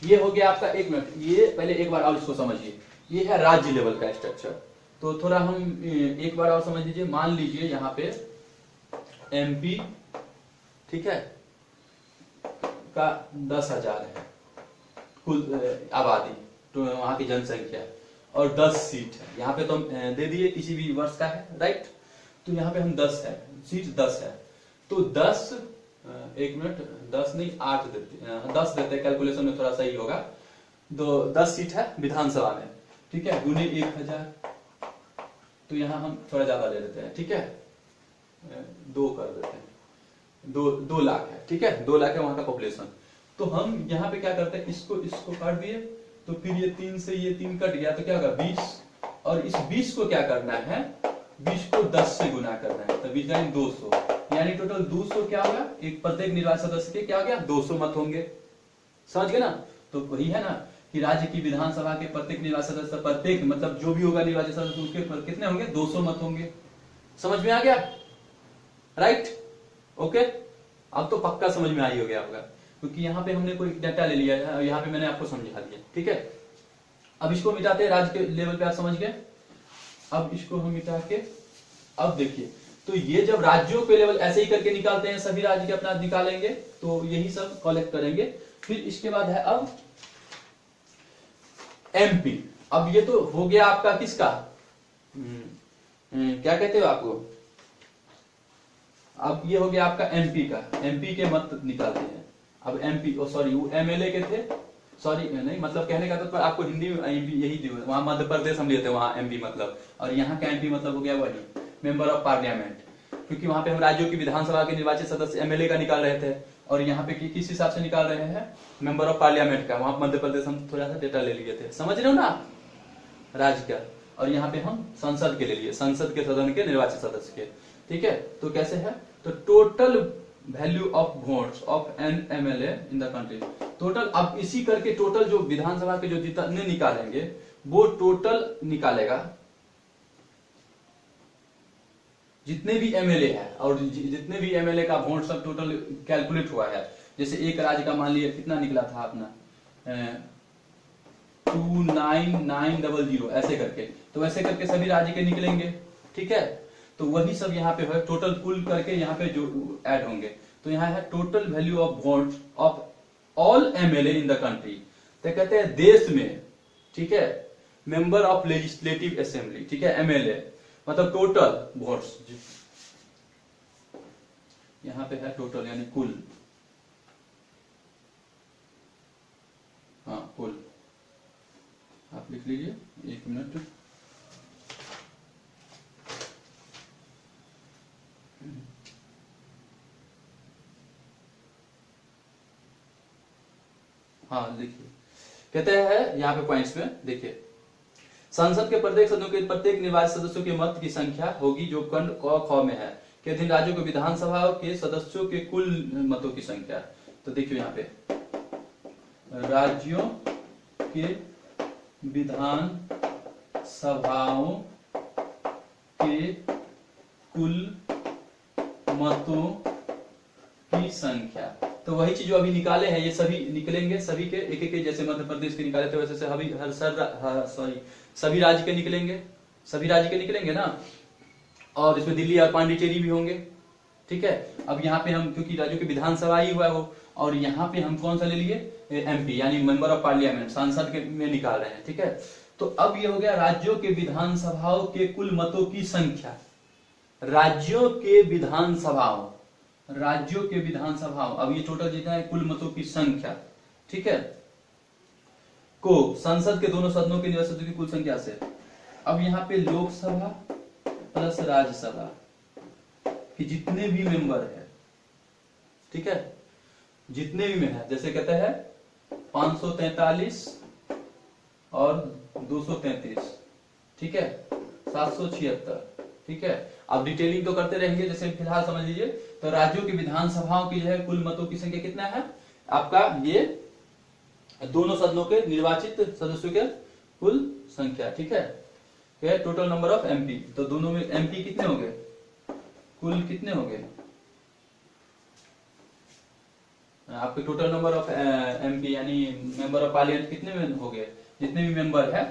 Speaker 1: ये हो गया आपका, एक मिनट, ये पहले एक बार और इसको समझिए। ये है राज्य लेवल का स्ट्रक्चर, तो थोड़ा हम एक बार और समझ लीजिए। मान लीजिए यहाँ पे एमपी, ठीक है, का 10,000 है कुल आबादी, तो वहां की जनसंख्या, और 10 सीट है। यहाँ पे तो हम दे दिए किसी भी वर्ष का है, राइट। तो यहाँ पे हम 10 है, सीट 10 है, तो 10 एक मिनट 10 नहीं 8 देते, 10 देते हैं, कैलकुलेशन में थोड़ा सही होगा। 10 सीट है विधानसभा में, ठीक है, गुने 1000। तो यहाँ हम थोड़ा ज्यादा ले लेते हैं, ठीक है, 2 कर देते हैं, 2 लाख है, ठीक है, 2 लाख है वहां का पॉपुलेशन। तो हम यहाँ पे क्या करते हैं, इसको काट दिए, तो फिर ये 3 से ये 3 कट गया, तो क्या होगा 20, और इस 20 को क्या करना है, 20 को 10 से गुना करना है, तो 20 यानी 200, यानी टोटल 200 क्या होगा, एक प्रत्येक निर्वाचित सदस्य के क्या हो गया 200 मत होंगे, समझ गए ना। तो वही है ना कि राज्य की विधानसभा के प्रत्येक निर्वाचित सदस्य, प्रत्येक मतलब जो भी होगा निर्वाचित सदस्य उसके कितने होंगे 200 मत होंगे। समझ में आ गया, राइट, ओके। अब तो पक्का समझ में आई हो गया होगा, क्योंकि यहाँ पे हमने कोई डाटा ले लिया है, यहाँ पे मैंने आपको समझा दिया, ठीक है। अब इसको मिटाते हैं, राज्य के लेवल पे आप समझ गए। अब इसको हम मिटा के, अब देखिए, तो ये जब राज्यों के लेवल ऐसे ही करके निकालते हैं, सभी राज्य के अपना निकालेंगे, तो यही सब कलेक्ट करेंगे। फिर इसके बाद है अब एमपी। अब ये तो हो गया आपका किसका, क्या कहते हो आपको, अब ये हो गया आपका एमपी का, एमपी के मत निकालते हैं। अब एमपी, सॉरी वो एमएलए के थे, सॉरी नहीं, मतलब कहने का तो आपको हिंदी यही दी, वहां मध्य प्रदेश हम लिए थे, वहां एमपी मतलब, और यहाँ का एमपी मतलब हो गया वही मेंबर ऑफ पार्लियामेंट, क्योंकि वहां पे हम राज्यों की विधानसभा के निर्वाचित सदस्य एमएलए का निकाल रहे थे, और यहाँ पे किस हिसाब से निकाल रहे हैं, मेंबर ऑफ पार्लियामेंट का। वहां मध्य प्रदेश हम थोड़ा सा डेटा ले लिए थे, समझ रहे हो ना, राज्य का। और यहाँ पे हम संसद के ले लिए, संसद के सदन के निर्वाचित सदस्य के, ठीक है। तो कैसे है, तो total value of votes of N MLA in the country, total. अब इसी करके टोटल जो विधानसभा के जो जितने निकालेंगे वो टोटल निकालेगा, जितने भी एमएलए है और जितने भी एमएलए का वोट सब टोटल कैलकुलेट हुआ है। जैसे एक राज्य का मान लिया कितना निकला था अपना 29900 ऐसे करके, तो ऐसे करके सभी राज्य के निकलेंगे, ठीक है। तो वही सब यहाँ पे है, टोटल कुल करके यहाँ पे जो ऐड होंगे। तो यहाँ है total value of votes of all MLA in the country, तो कहते हैं देश में, ठीक है, मेंबर ऑफ लेजिस्लेटिव असेंबली, ठीक है, एमएलए मतलब टोटल वोट्स, यहाँ पे है टोटल यानी कुल, हाँ कुल, आप लिख लीजिए 1 मिनट। हाँ देखिए, कहते हैं यहाँ पे पॉइंट्स में देखिए, संसद के प्रत्येक सदनों के प्रत्येक निर्वाचित सदस्यों के मत की संख्या होगी जो खंड क ख में है के अधीन राज्यों के विधानसभा के सदस्यों के कुल मतों की संख्या। तो देखिए यहाँ पे राज्यों के विधान सभाओं के कुल मतों की संख्या, तो वही चीज जो अभी निकाले हैं ये सभी निकलेंगे, सभी के एक एक, जैसे मध्य प्रदेश के निकाले थे वैसे से सभी राज्य के निकलेंगे, सभी राज्य के निकलेंगे ना, और इसमें दिल्ली और पांडिचेरी भी होंगे, ठीक है। अब यहाँ पे हम क्योंकि राज्यों की विधानसभा ही हुआ है वो, और यहाँ पे हम कौन सा ले लिए, एमपी यानी मेंबर ऑफ पार्लियामेंट, सांसद के में निकाल रहे हैं, ठीक है। तो अब ये हो गया राज्यों के विधानसभाओं के कुल मतों की संख्या, राज्यों के विधानसभाओं, राज्यों के विधानसभाओं, अब ये टोटल जितना है कुल मतों की संख्या, ठीक है, को संसद के दोनों सदनों के निवासियों की कुल संख्या से। अब यहाँ पे लोकसभा प्लस राज्यसभा कि जितने भी मेंबर है, ठीक है, जितने भी में है, जैसे कहते हैं 543 और 233, ठीक है, 776, ठीक है। अब डिटेलिंग तो करते रहेंगे, जैसे फिलहाल समझ लीजिए, तो राज्यों की विधानसभाओं की जो है कुल मतों की संख्या कितना है आपका, ये दोनों सदनों के निर्वाचित सदस्यों के कुल संख्या, ठीक है, टोटल नंबर ऑफ एमपी। तो दोनों में एमपी कितने हो गए, कुल कितने हो गए आपके, टोटल नंबर ऑफ एमपी यानी मेंबर ऑफ पार्लियामेंट कितने में हो गए, जितने भी मेंबर है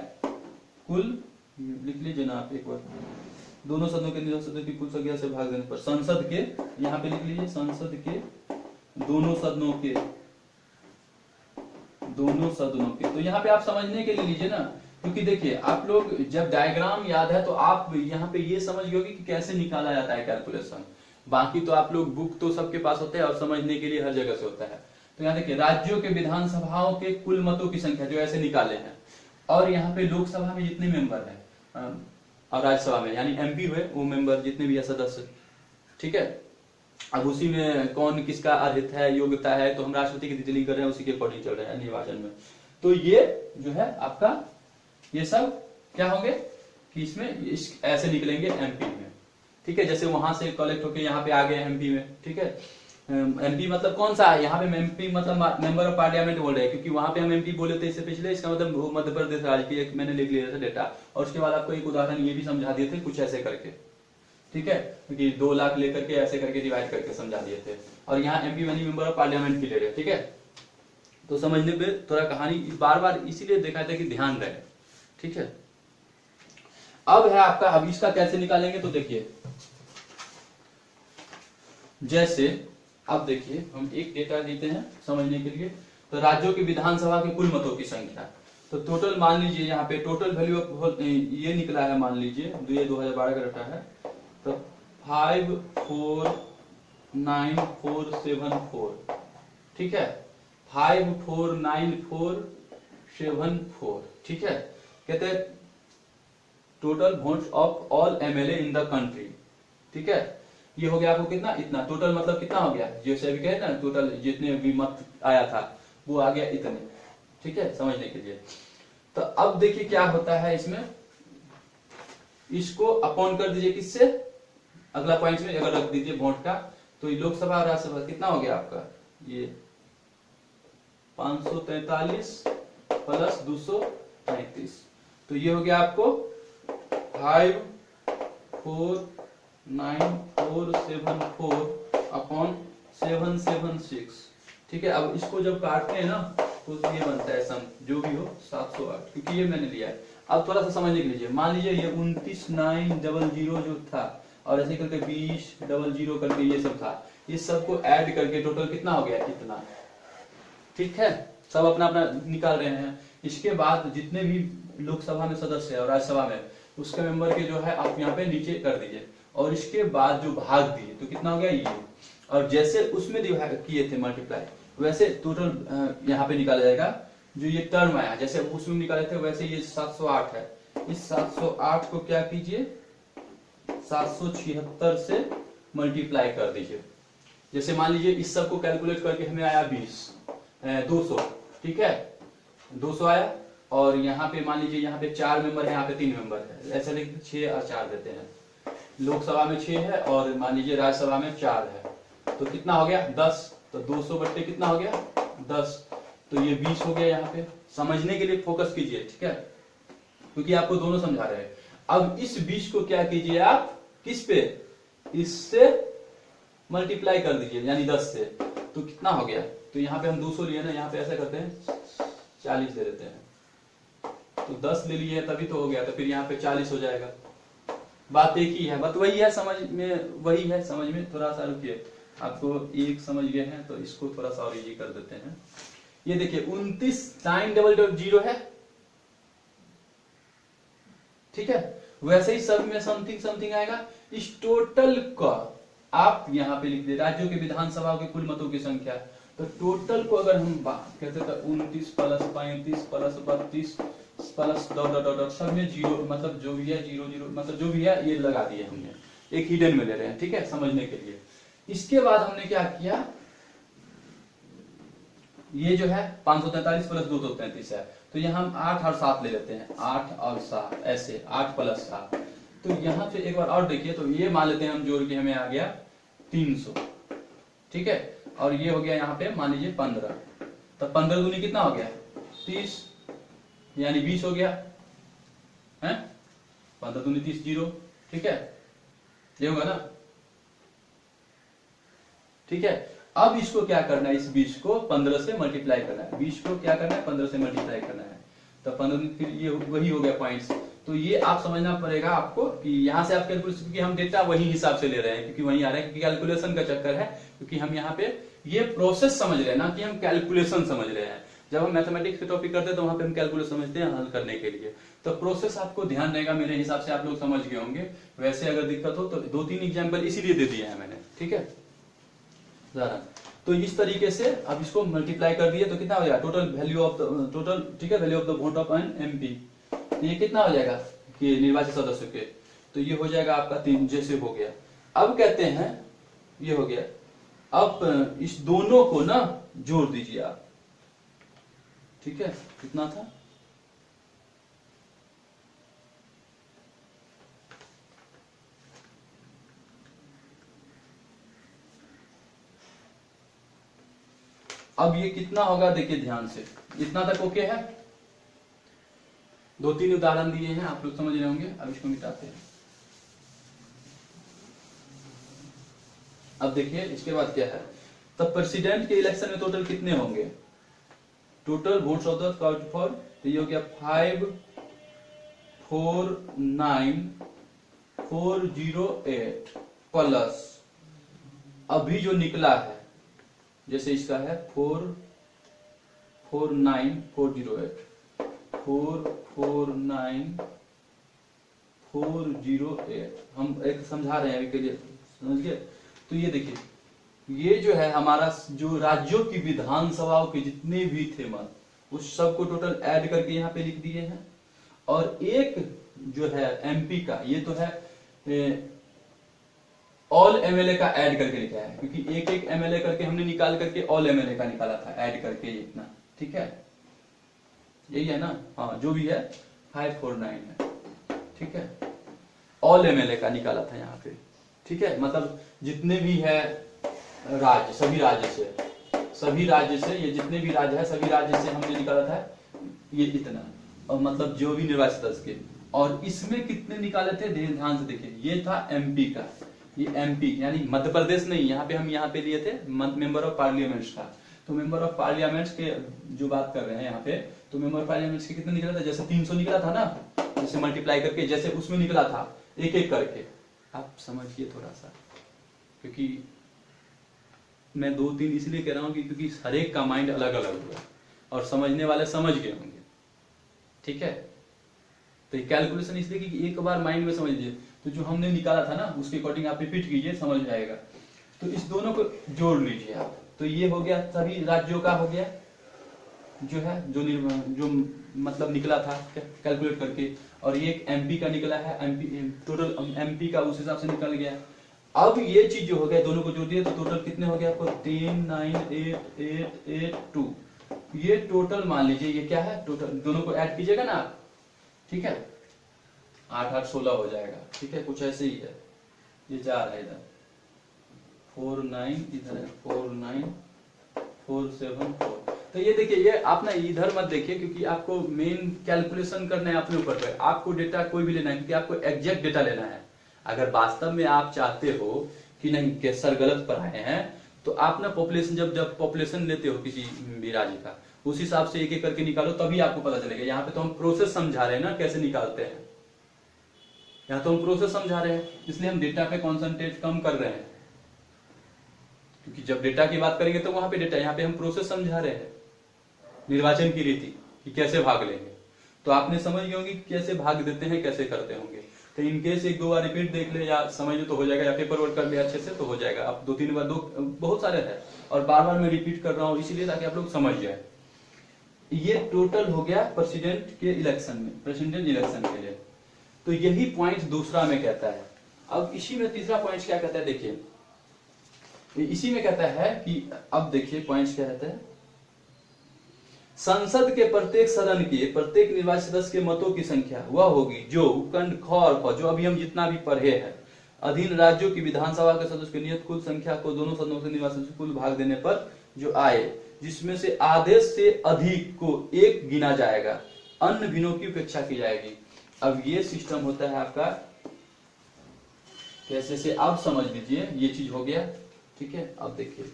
Speaker 1: कुल, लिख लीजिए ना आप एक बार, दोनों सदनों के सदस्यों की कुल संख्या से भाग देने पर संसद के, यहाँ पे लिख लीजिए संसद के दोनों सदनों के, दोनों सदनों के। तो यहाँ पे आप समझने के लिए लीजिए ना, क्योंकि देखिए आप लोग जब डायग्राम याद है तो आप यहाँ पे ये समझ गए कि कैसे निकाला जाता है कैलकुलेशन, बाकी तो आप लोग बुक तो सबके पास होते हैं और समझने के लिए हर जगह से होता है। तो यहाँ देखिए राज्यों के विधानसभाओं के कुल मतों की संख्या जो ऐसे निकाले हैं, और यहाँ पे लोकसभा में जितने मेंबर है और राज्यसभा में यानी एमपी हुए वो मेंबर जितने भी है सदस्य, ठीक है। अब उसी में कौन किसका अर्हत है, योग्यता है, तो हम राष्ट्रपति की डिटेलिंग कर रहे हैं, उसी के अकॉर्डिंग चल रहे हैं निर्वाचन में। तो ये जो है आपका ये सब क्या होंगे कि इसमें ऐसे निकलेंगे एमपी में, ठीक है। जैसे वहां से कलेक्ट होके यहाँ पे आ गए एमपी में, ठीक है। एमपी मतलब कौन सा है, यहाँ पे एमपी मतलब मेंबर ऑफ पार्लियामेंट बोल रहे हैं, क्योंकि वहां पे हम एमपी बोले थे इससे पिछले, इसका मतलब मध्य प्रदेश राज्य की एक मैंने लिख लिया था डेटा, और उसके बाद आपको एक उदाहरण ये भी समझा दिए थे कुछ ऐसे करके, ठीक है, क्योंकि 2 लाख लेकर के ऐसे करके डिवाइड करके समझा दिए थे, और यहाँ एमपी यानी मेंबर ऑफ पार्लियामेंट की ले रहे, ठीक है। तो समझने पे थोड़ा कहानी बार बार इसीलिए देखा था कि ध्यान रहे, ठीक है। अब है आपका, अब इसका कैसे निकालेंगे, तो देखिए जैसे अब देखिए हम एक डेटा देते हैं समझने के लिए, तो राज्यों की विधानसभा के कुल मतों की संख्या, तो टोटल मान लीजिए यहाँ पे टोटल वैल्यू ये निकला है, मान लीजिए ये 2012 का डाटा है, तो 549474, ठीक है, 549474, ठीक है। कहते हैं total votes of all MLA in the country, ठीक है। ये हो गया आपको कितना, इतना टोटल मतलब कितना हो गया, जैसे अभी कहे ना टोटल जितने भी मत आया था वो आ गया इतने, ठीक है, समझने के लिए। तो अब देखिए क्या होता है इसमें, इसको अपॉन कर दीजिए किससे, अगला पॉइंट में अगर रख दीजिए वोट का, तो लोकसभा और राज्यसभा कितना हो गया आपका, ये 543 प्लस 235, तो ये हो गया आपको 549474 अपॉन 776, ठीक है। अब इसको जब काटते हैं ना तो ये बनता है सम, जो भी हो 708, क्योंकि ये मैंने लिया है। अब थोड़ा सा समझ लीजिए, मान लीजिए ये 29900 जो था और ऐसे करके 2000 करके ये सब था, इस सबको ऐड करके टोटल कितना हो गया, इतना, ठीक है। सब अपना अपना निकाल रहे हैं। इसके बाद जितने भी लोकसभा में सदस्य है और राज्यसभा में, उसके मेंबर के जो है आप यहाँ पे नीचे कर दीजिए, और इसके बाद जो भाग दिए तो कितना हो गया ये, और जैसे उसमें किए थे मल्टीप्लाई, वैसे टोटल यहाँ पे निकाला जाएगा। जो ये टर्म आया जैसे उसमें निकाले थे वैसे ये 708 है, इस 708 को क्या कीजिए 776 से मल्टीप्लाई कर दीजिए। जैसे मान लीजिए इस सब को कैलकुलेट करके हमें आया 200, ठीक है, 200 आया, और यहाँ पे मान लीजिए यहाँ पे 4 मेंबर है, यहाँ पे 3 मेंबर है, ऐसा लिख 6 और 4 देते हैं। लोकसभा में 6 है और मान लीजिए राज्यसभा में 4 है, तो कितना हो गया 10, तो 200 बट्टे कितना हो गया 10, तो ये 20 हो गया। यहाँ पे समझने के लिए फोकस कीजिए, ठीक है, क्योंकि आपको दोनों समझा रहे हैं। अब इस 20 को क्या कीजिए आप, किस पे, इससे मल्टीप्लाई कर दीजिए, यानी 10 से, तो कितना हो गया, तो यहाँ पे हम 200 लिए ना, यहाँ पे ऐसा करते हैं 40 ले लेते हैं, तो 10 ले लिए तभी तो हो गया, तो फिर यहाँ पे 40 हो जाएगा। बात एक ही है, बात वही है, समझ में वही है, समझ में थोड़ा सा रुकिए, आपको एक समझ गए हैं तो इसको थोड़ा सा और इजी कर देते हैं। ये देखिए 29,900 है, ठीक है, वैसे ही सब में समथिंग समथिंग आएगा। इस टोटल का आप यहाँ पे लिख दे राज्यों के विधानसभा के कुल मतों की संख्या, तो टोटल को अगर हम बात कहते तो 29 plus 35 plus 32 plus dot dot dot सब में जीरो, मतलब जो भी है 00 मतलब जो भी है ये लगा दिए हमने, एक हिडन में ले रहे हैं, ठीक है, समझने के लिए। इसके बाद हमने क्या किया, ये जो है 543 प्लस 233 है, तो यहाँ हम 8 और 7 ले लेते हैं, 8 और 7 ऐसे 8 प्लस 7, तो यहाँ से एक बार और देखिए, तो ये मान लेते हैं हम जोड़ के हमें आ गया 300, ठीक है, और ये हो गया यहाँ पे मान लीजिए 15, तो 15 दूनी कितना हो गया 30, यानी 20 हो गया है, 15 दूनी 30 0, ठीक है, ये होगा ना, ठीक है। अब इसको क्या करना है, इस 20 को 15 से मल्टीप्लाई करना है, 20 को क्या करना है 15 से मल्टीप्लाई करना है, तो 15 फिर ये वही हो गया पॉइंट्स। तो ये आप समझना पड़ेगा आपको कि यहाँ से आप कैलकुलेशन, क्योंकि हम डेटा वही हिसाब से ले रहे हैं, क्योंकि वही आ रहा है, क्योंकि कैलकुलेशन का चक्कर है, क्योंकि हम यहाँ पे ये प्रोसेस समझ रहे हैं ना कि हम कैलकुलेशन समझ रहे हैं। जब हम मैथमेटिक्स के टॉपिक करते हैं तो वहां पे हम कैलकुलेशन समझते हैं हल करने के लिए, तो प्रोसेस आपको ध्यान रहेगा, मेरे हिसाब से आप लोग समझ गए होंगे। वैसे अगर दिक्कत हो तो 2-3 एग्जाम्पल इसीलिए दे दिए हैं मैंने, ठीक है। तो इस तरीके से अब इसको मल्टीप्लाई कर दिए तो कितना हो जाएगा total value of the total, ठीक है, value of the vote of an MP, तो ये कितना हो जाएगा कि निर्वाचित सदस्य के, तो ये हो जाएगा आपका 3 जैसे हो गया। अब कहते हैं ये हो गया, अब इस दोनों को ना जोड़ दीजिए आप, ठीक है, कितना था अब ये कितना होगा देखिए ध्यान से, इतना तक ओके है। 2-3 उदाहरण दिए हैं, आप लोग समझ रहे होंगे। अब इसको मिटाते हैं। अब देखिए इसके बाद क्या है, तब प्रेसिडेंट के इलेक्शन में टोटल कितने होंगे, total votes of the count for, तो ये हो गया 549408 प्लस अभी जो निकला है, जैसे इसका है 449,408, 449408 हम एक समझा रहे हैं अभी के लिए, समझ गए। तो ये देखिए, ये जो है हमारा जो राज्यों की विधानसभाओं के जितने भी थे मत, उस सबको टोटल ऐड करके यहाँ पे लिख दिए हैं। और एक जो है एमपी का, ये तो है ऑल एमएलए का ऐड करके लिखा है, क्योंकि एक एक एमएलए करके हमने निकाल करके ऑल एमएलए का निकाला था ऐड करके इतना, ठीक है, यही है ना, हाँ जो भी है 549 है, ठीक है, ऑल एमएलए का निकाला था यहाँ पे, ठीक है, मतलब जितने भी है राज्य, सभी राज्य से ये जितने भी राज्य है सभी राज्य से हमने निकाला था ये इतना, और मतलब जो भी निर्वाचित सदस्य के, और इसमें कितने निकाले थे ध्यान से देखिए, ये था एमपी का, ये एमपी यानी मध्य प्रदेश नहीं, यहाँ पे हम यहाँ पे लिए थे मेंबर ऑफ पार्लियामेंट का, तो मेंबर ऑफ पार्लियामेंट के जो बात कर रहे हैं यहाँ पे, तो मेंबर ऑफ पार्लियामेंट के कितने निकला था, जैसे 300 निकला था ना, जैसे मल्टीप्लाई करके जैसे उसमें निकला था एक एक करके, आप समझिए थोड़ा सा, क्योंकि मैं 2-3 इसलिए कह रहा हूँ कि क्योंकि हर एक का माइंड अलग अलग हुआ और समझने वाले समझ गए होंगे, ठीक है। तो ये कैलकुलेशन इसलिए कि एक बार माइंड में समझ लीजिए, तो जो हमने निकाला था ना उसके अकॉर्डिंग आप रिपीट कीजिए, समझ जाएगा। तो इस दोनों को जोड़ लीजिए आप, तो ये हो गया सभी राज्यों का हो गया जो है, जो मतलब निकला था कैलकुलेट करके, और ये एक एमपी का निकला है, एमपी टोटल एमपी का उस हिसाब से निकल गया। अब ये चीज जो हो गया दोनों को जोड़ दिए तो टोटल कितने हो गया आपको 3988882, ये टोटल मान लीजिए, ये क्या है टोटल, दोनों को ऐड कीजिएगा ना आप, ठीक है, 8 8 16 हो जाएगा, ठीक है, कुछ ऐसे ही है, ये 4 है इधर, 49 इधर है 49474। तो ये देखिए, ये आप ना इधर मत देखिए, क्योंकि आपको मेन कैलकुलेशन करना है अपने ऊपर पे, आपको डेटा कोई भी लेना है, क्योंकि आपको एग्जैक्ट डेटा लेना है। अगर वास्तव में आप चाहते हो कि नहीं कि सर गलत पढ़ाए हैं, तो आप ना पॉपुलेशन जब पॉपुलेशन लेते हो किसी भी राज्य का, उस हिसाब से एक एक करके निकालो, तभी आपको पता चलेगा। यहाँ पे तो हम प्रोसेस समझा रहे हैं ना, कैसे निकालते हैं, यहाँ तो हम प्रोसेस समझा रहे हैं, इसलिए हम डेटा पे कॉन्सेंट्रेट कम कर रहे हैं, क्योंकि जब डेटा की बात करेंगे तो वहां पे डेटा, यहाँ पे हम प्रोसेस समझा रहे हैं, निर्वाचन की रीति कि कैसे भाग लेंगे। तो आपने समझ गए होंगे कैसे भाग देते हैं, कैसे करते होंगे। तो इनकेस 1-2 बार रिपीट देख ले या समझ लो तो हो जाएगा, या पेपर वर्क कर ले अच्छे से तो हो जाएगा। अब 2-3 बार बहुत सारे है, और बार बार मैं रिपीट कर रहा हूँ इसीलिए ताकि आप लोग समझ जाए। ये टोटल हो गया प्रेसिडेंट के इलेक्शन में, प्रेसिडेंट इलेक्शन के लिए। तो यही पॉइंट दूसरा में कहता है। अब इसी में तीसरा पॉइंट क्या कहता है, देखिए इसी में कहता है कि अब देखिए पॉइंट क्या कहता है, संसद के प्रत्येक सदन के प्रत्येक निर्वाचित सदस्य के मतों की संख्या वह होगी जो उपखंड ख और ख, जो अभी हम जितना भी पढ़े हैं, अधीन राज्यों की विधानसभा के सदस्य की नियत कुल संख्या को दोनों सदनों से निर्वाचित कुल भाग देने पर जो आए, जिसमें से आधे से अधिक को एक गिना जाएगा, अन्य भिन्नों की उपेक्षा की जाएगी। अब ये सिस्टम होता है आपका कैसे से, आप समझ लीजिए, ये चीज हो गया, ठीक है। अब देखिए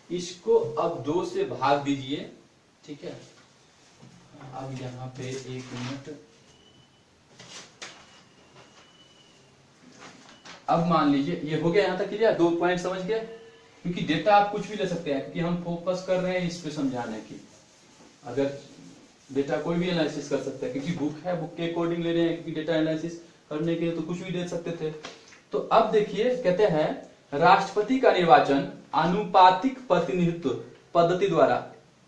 Speaker 1: इसको अब 2 से भाग दीजिए, ठीक है। अब यहाँ पे 1 मिनट, अब मान लीजिए ये हो गया, यहाँ तक क्लियर, 2 पॉइंट समझ गए। क्योंकि डेटा आप कुछ भी ले सकते हैं, क्योंकि हम फोकस कर रहे हैं इस पे समझाने की। अगर डेटा कोई भी एनालिसिस कर सकता है, क्योंकि बुक है, बुक के अकॉर्डिंग ले रहे हैं, क्योंकि डेटा एनालिसिस करने के लिए तो कुछ भी दे सकते थे। तो अब देखिए कहते हैं राष्ट्रपति का निर्वाचन आनुपातिक प्रतिनिधित्व पद्धति द्वारा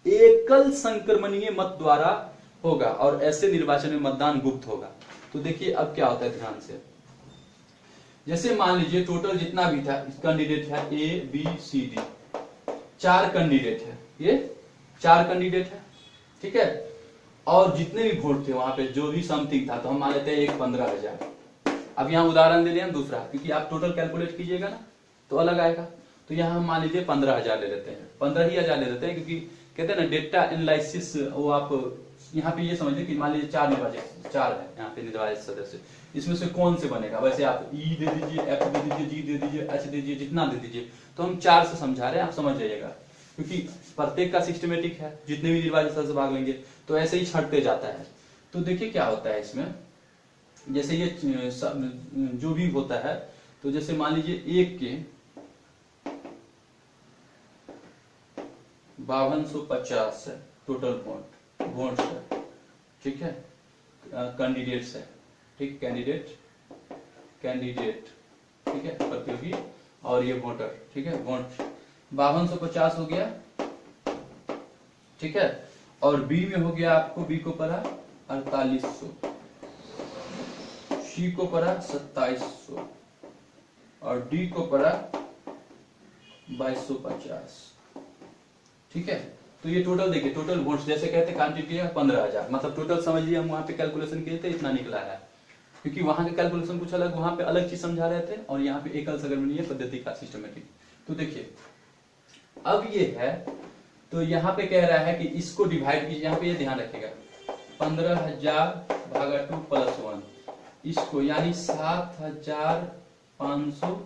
Speaker 1: एकल संक्रमणीय मत द्वारा होगा, और ऐसे निर्वाचन में मतदान गुप्त होगा। तो देखिए अब क्या होता है ध्यान से, जैसे मान लीजिए टोटल जितना भी था कैंडिडेट है ABCD, 4 कैंडिडेट है, ये 4 कैंडिडेट है, ठीक है। और जितने भी वोट थे वहां पे जो भी समथिंग था, तो हम मान लेते हैं 15,000। अब यहाँ उदाहरण दे लिया हम दूसरा, क्योंकि आप टोटल कैलकुलेट कीजिएगा ना तो अलग आएगा। तो यहाँ हम मान लीजिए 15,000 ले लेते हैं, 15,000 ले लेते हैं, क्योंकि कहते हैं ना डेटा एनालिसिस, वो आप यहाँ पे ये समझिए कि मान लीजिए 4 निर्वाचित, 4 है यहाँ पे निर्वाचित सदस्य, इसमें से कौन से बनेगा, वैसे आप E दे दीजिए, F दे दीजिए, G दे दीजिए, H दे दीजिए, जितना दे दीजिए। तो हम 4 से समझा रहे हैं, आप समझ जाइएगा, क्योंकि प्रत्येक का सिस्टमेटिक है, जितने भी निर्वाचित सदस्य भाग लेंगे तो ऐसे ही छटते जाता है। तो देखिए क्या होता है इसमें, जैसे ये जो भी होता है, तो जैसे मान लीजिए 1 के 5250 है टोटल वोट है, ठीक है, कैंडिडेट्स है, ठीक, कैंडिडेट, ठीक है, प्रतियोगी, और ये वोटर, ठीक है, वोट 5250 हो गया, ठीक है। और बी में हो गया आपको, बी को पड़ा 4800, सी को पड़ा 2700 और डी को पड़ा 2250, ठीक है। तो ये टोटल देखिए, टोटल वोट्स जैसे कहते हैं क्वांटिटी है 15,000, मतलब टोटल समझ लिया, हम वहां पे कैलकुलेशन किए थे, इतना निकला है, क्योंकि वहां के कैलकुलेशन कुछ अलग, वहां पे अलग चीज समझा रहे थे, और यहाँ पे एकल संगणनीय पद्धति का सिस्टमेटिक। तो देखिए अब ये है, तो यहाँ पे कह रहा है कि इसको डिवाइड कीजिए, यहाँ पे ये ध्यान रखिएगा, 15,000 भागा 2 + 1, इसको यानी 7,500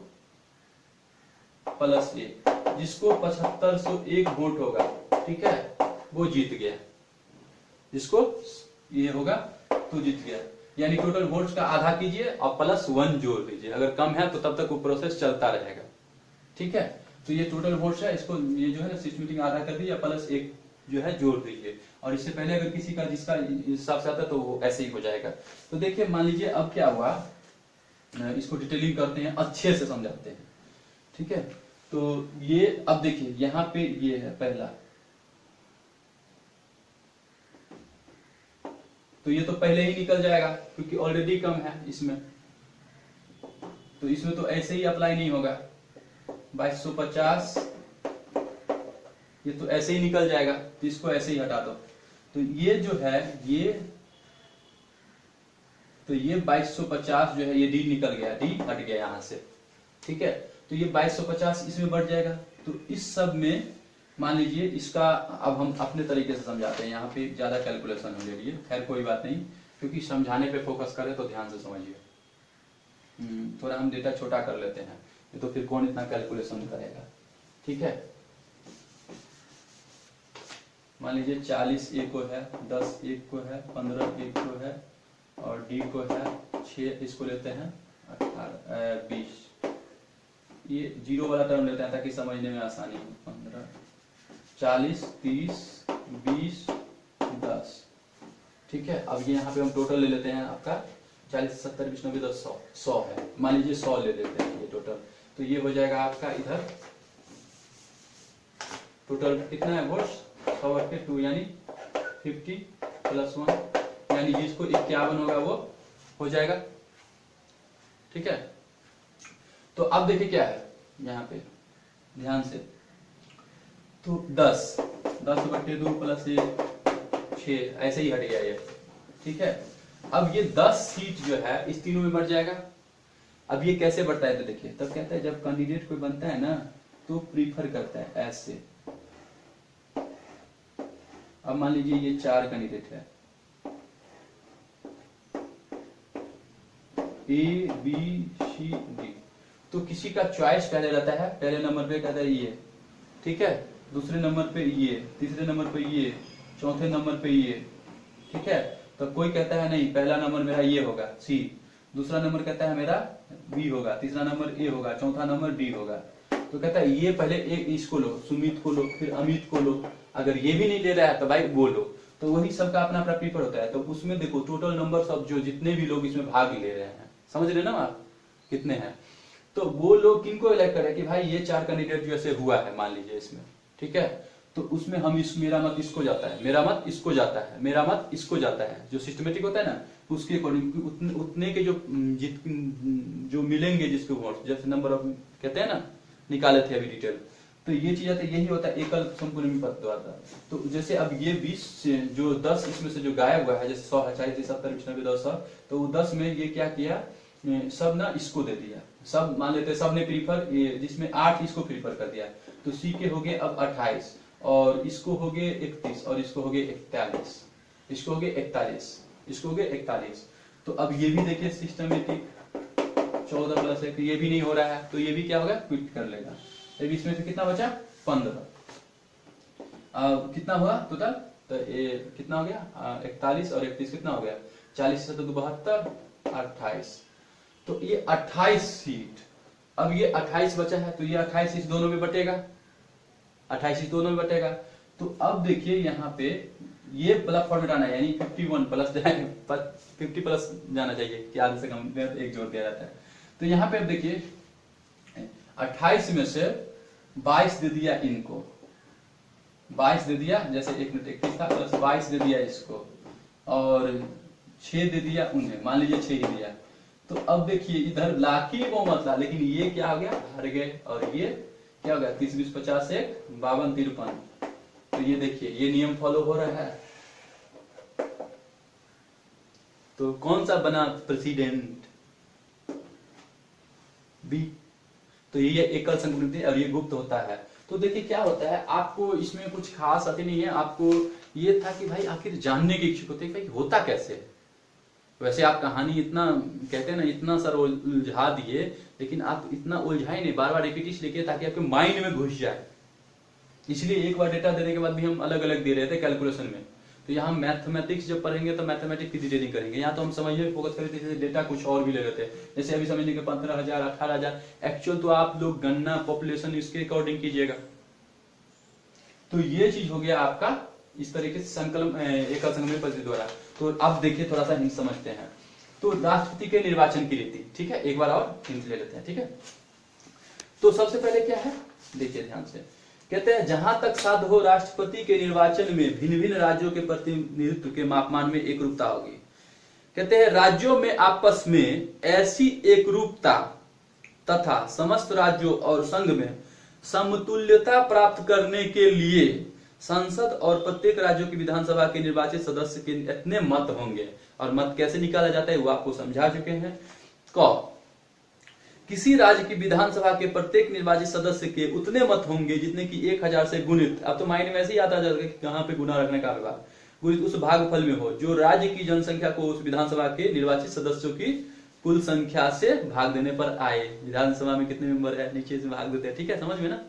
Speaker 1: + 1, जिसको 7501 वोट होगा, ठीक है, वो जीत गया, जिसको ये होगा तो जीत गया। यानी टोटल वोट्स का आधा कीजिए और +1 जोड़ दीजिए, अगर कम है तो तब तक वो प्रोसेस चलता रहेगा, ठीक है। तो ये टोटल वोट्स है, इसको ये जो है ना सिस्टमेटिक आधा कर दीजिए, +1 जो है जोड़ दीजिए, और इससे पहले अगर किसी का जिसका हिसाब से आता है तो वो ऐसे ही हो जाएगा। तो देखिए मान लीजिए अब क्या हुआ, इसको डिटेलिंग करते हैं, अच्छे से समझाते हैं, ठीक है। तो ये अब देखिए यहाँ पे ये है पहला, तो ये तो पहले ही निकल जाएगा क्योंकि ऑलरेडी कम है इसमें, तो इसमें तो ऐसे ही अप्लाई नहीं होगा, 2250 ये तो ऐसे ही निकल जाएगा, तो इसको ऐसे ही हटा दो। तो ये जो है ये, तो ये 2250 जो है ये डी निकल गया, डी हट गया यहां से, ठीक है। तो ये 2250 इसमें बढ़ जाएगा। तो इस सब में मान लीजिए इसका अब हम अपने तरीके से समझाते हैं, यहाँ पे ज्यादा कैलकुलेशन हो लिए, खैर कोई बात नहीं, क्योंकि समझाने पे फोकस करें तो ध्यान से समझिए। थोड़ा हम डेटा छोटा कर लेते हैं, तो फिर कौन इतना कैलकुलेशन करेगा, ठीक है। मान लीजिए 40 ए को है, 10 एक को है, 15 एक को है, और डी को है 6, इसको लेते हैं 18 20, ये जीरो वाला टर्म लेते हैं ताकि समझने में आसानी हो। 15 40 30 20 10, ठीक है। अब ये यहाँ पे हम टोटल ले लेते हैं, आपका 40 70 20 90 10 100 है, मान लीजिए 100 ले लेते हैं ये टोटल। तो ये हो जाएगा आपका इधर टोटल कितना है वोट्स, 100/2 यानी 50 + 1, यानी जिसको 51 होगा वो हो जाएगा, ठीक है। तो अब देखिए क्या है यहाँ पे ध्यान से, तो 10/2 + 1 6, ऐसे ही हट गया ये, ठीक है। अब ये 10 सीट जो है इस तीनों में बढ़ जाएगा। अब ये कैसे बढ़ता है, तो देखिए तब कहता है जब कैंडिडेट कोई बनता है ना तो प्रीफर करता है ऐसे। अब मान लीजिए ये 4 कैंडिडेट है, A B C D, तो किसी का चॉइस पहले रहता है, पहले नंबर पे कहता है ये, ठीक है, दूसरे नंबर पे ये, तीसरे नंबर पे ये, चौथे नंबर पे ये, ठीक है। तो कोई कहता है नहीं पहला नंबर मेरा ये होगा C, दूसरा नंबर कहता है मेरा B होगा, तीसरा नंबर A होगा, चौथा नंबर D होगा। तो कहता है ये पहले एक इसको लो, सुमित को लो, फिर अमित को लो, अगर ये भी नहीं ले रहा है तो भाई वो लो। तो वही सबका अपना अपना प्रीफर होता है। तो उसमें देखो टोटल नंबर सब जो जितने भी लोग इसमें भाग ले रहे हैं, समझ रहे ना आप कितने हैं, तो वो लोग किनको इलेक्ट करें कि भाई ये 4 कैंडिडेट जैसे हुआ है मान लीजिए इसमें, ठीक है। तो उसमें हम मेरा मत इसको जाता है, मेरा मत इसको जाता है, मेरा मत इसको जाता है, जो सिस्टमेटिक होता है ना उसके अकॉर्डिंग उतने के जो मिलेंगे जिसके वोट, जैसे नंबर ऑफ कहते हैं ना, निकाले थे अभी डिटेल, तो ये चीज आती है, यही होता है एकल संपूर्ण पद द्वारा। तो जैसे अब ये 20 जो 10 इसमें से जो गायब हुआ है, जैसे 100 40 70 20 90 100, तो 10 में ये क्या किया, सब ना इसको दे दिया, सब मान लेते सब ने प्रीफर, जिसमें 8 इसको प्रीफर कर दिया। तो सी के हो गए अब 28, और इसको हो गए 31, और इसको हो गए 41, इसको हो गए 41, इसको हो गए 41। तो अब ये भी देखिए सिस्टमेटिक 14 + 1, ये भी नहीं हो रहा है, तो ये भी क्या होगा, क्विट कर लेगा। अब इसमें से कितना बचा 15, कितना हुआ टोटल, तो ये कितना हो गया 41 और 31 कितना हो गया 40 से 72 28, तो ये 28 सीट। अब ये 28 बचा है, तो ये 28 इस दोनों में बटेगा, 28 इस दोनों में बटेगा। तो अब देखिए यहाँ पे ये वाला फॉर्मेट आना है, यानी 51 प्लस 50 प्लस जाना चाहिए कि आधे से कम में एक जोड़ दिया जाता है। तो यहाँ पे अब देखिए 28 में से 22 दे दिया इनको, 22 दे दिया, जैसे 1 मिनट 31 था प्लस 22 दे दिया इसको, और 6 दे दिया उन्हें, मान लीजिए 6 ही दिया। तो अब देखिए इधर लाकी वो मत ला, लेकिन ये क्या हो गया, हर गए, और ये क्या हो गया 30 20 50 1 52 53। तो ये देखिए ये नियम फॉलो हो रहा है। तो कौन सा बना प्रेसिडेंट, बी। तो ये एकल संस्कृति और ये गुप्त होता है। तो देखिए क्या होता है, आपको इसमें कुछ खास आती नहीं है, आपको ये था कि भाई आखिर जानने की इच्छुक होते भाई होता कैसे है। वैसे आप कहानी इतना कहते हैं ना, इतना सर उलझा दिए, लेकिन आप इतना उलझाए नहीं, बार बार रिपीट इसलिए किया ताकि आपके माइंड में घुस जाए। इसलिए एक बार डेटा देने के बाद भी हम अलग अलग दे रहे थे कैलकुलेशन में। तो यहाँ मैथमेटिक्स जब पढ़ेंगे तो मैथमेटिक्स की डिटेलिंग करेंगे, यहाँ तो हम समझने में फोकस करें थे, डेटा कुछ और भी ले रहे थे। जैसे अभी समझ लीजिए 15,000 18,000, एक्चुअल तो आप लोग गणना पॉपुलेशन इसके अकॉर्डिंग कीजिएगा। तो ये चीज हो गया आपका इस तरीके से संकलन एकल संकलन पद्धति द्वारा। तो अब देखिए थोड़ा सा हिंट समझते हैं। तो राष्ट्रपति के निर्वाचन की रीति, ठीक है, एक बार और हिंट ले लेते हैं, ठीक है। तो सबसे पहले क्या है, देखिए ध्यान से, कहते हैं जहां तक साध हो राष्ट्रपति के निर्वाचन में भिन्न भिन्न राज्यों के प्रतिनिधित्व के मापमान में एक रूपता होगी। कहते हैं राज्यों में आपस में ऐसी एक रूपता तथा समस्त राज्यों और संघ में समतुल्यता प्राप्त करने के लिए संसद और प्रत्येक राज्यों की विधानसभा के निर्वाचित सदस्य के इतने मत होंगे। और मत कैसे निकाला जाता है वो आपको समझा चुके हैं। किसी राज्य की विधानसभा के प्रत्येक निर्वाचित सदस्य के उतने मत होंगे जितने की 1000 से गुणित, अब तो माइंड में ऐसे ही आता जाएगा कि कहां पे गुना रखने का विभाग, गुणित उस भागफल में हो जो राज्य की जनसंख्या को उस विधानसभा के निर्वाचित सदस्यों की कुल संख्या से भाग देने पर आए। विधानसभा में कितने मेंबर है, नीचे से भाग देते हैं, ठीक है, समझ में ना।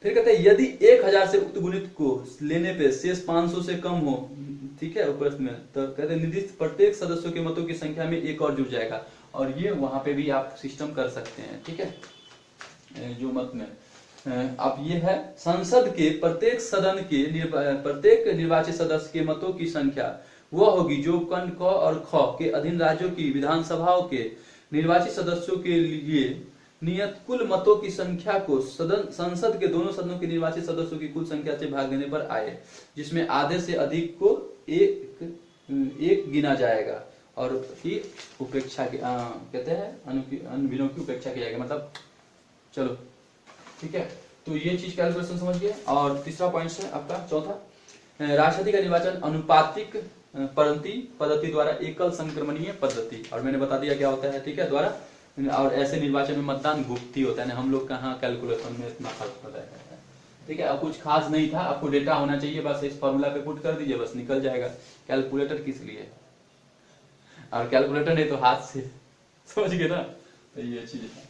Speaker 1: फिर कहते हैं यदि 1000 से उक्त गुणित को लेने पे शेष 500 से कम हो, ठीक है, प्रश्न में, तो कहते हैं निर्दिष्ट प्रत्येक सदस्यों के मतों की संख्या में एक और जुड़ जाएगा। और ये वहां पे भी आप सिस्टम कर सकते हैं, ठीक है, जो मत में। अब ये है संसद के प्रत्येक सदन के प्रत्येक निर्वाचित सदस्य के मतों की संख्या वह होगी जो कण क और ख के अधीन राज्यों की विधानसभाओं के निर्वाचित सदस्यों के लिए नियत कुल मतों की संख्या को संसद के दोनों सदनों के निर्वाचित सदस्यों की कुल संख्या से भाग देने पर आए, जिसमें आधे से अधिक को एक गिना जाएगा और की उपेक्षा की कहते हैं अनभिन्नों की उपेक्षा की जाएगी। मतलब चलो ठीक है, तो ये चीज कैलकुलेशन समझ गए। और तीसरा पॉइंट है आपका चौथा, राष्ट्रपति का निर्वाचन अनुपातिक पद्धति द्वारा एकल संक्रमणीय पद्धति, और मैंने बता दिया क्या होता है, ठीक है, द्वारा। और ऐसे निर्वाचन में मतदान गुप्त ही होता है, हम लोग कहाँ कैलकुलेशन में इतना फर्क होता है, ठीक है। अब कुछ खास नहीं था, आपको डेटा होना चाहिए, बस इस फॉर्मूला पे पुट कर दीजिए, बस निकल जाएगा। कैलकुलेटर किस लिए, और कैलकुलेटर नहीं तो हाथ से, समझ गए ना। तो ये चीज है,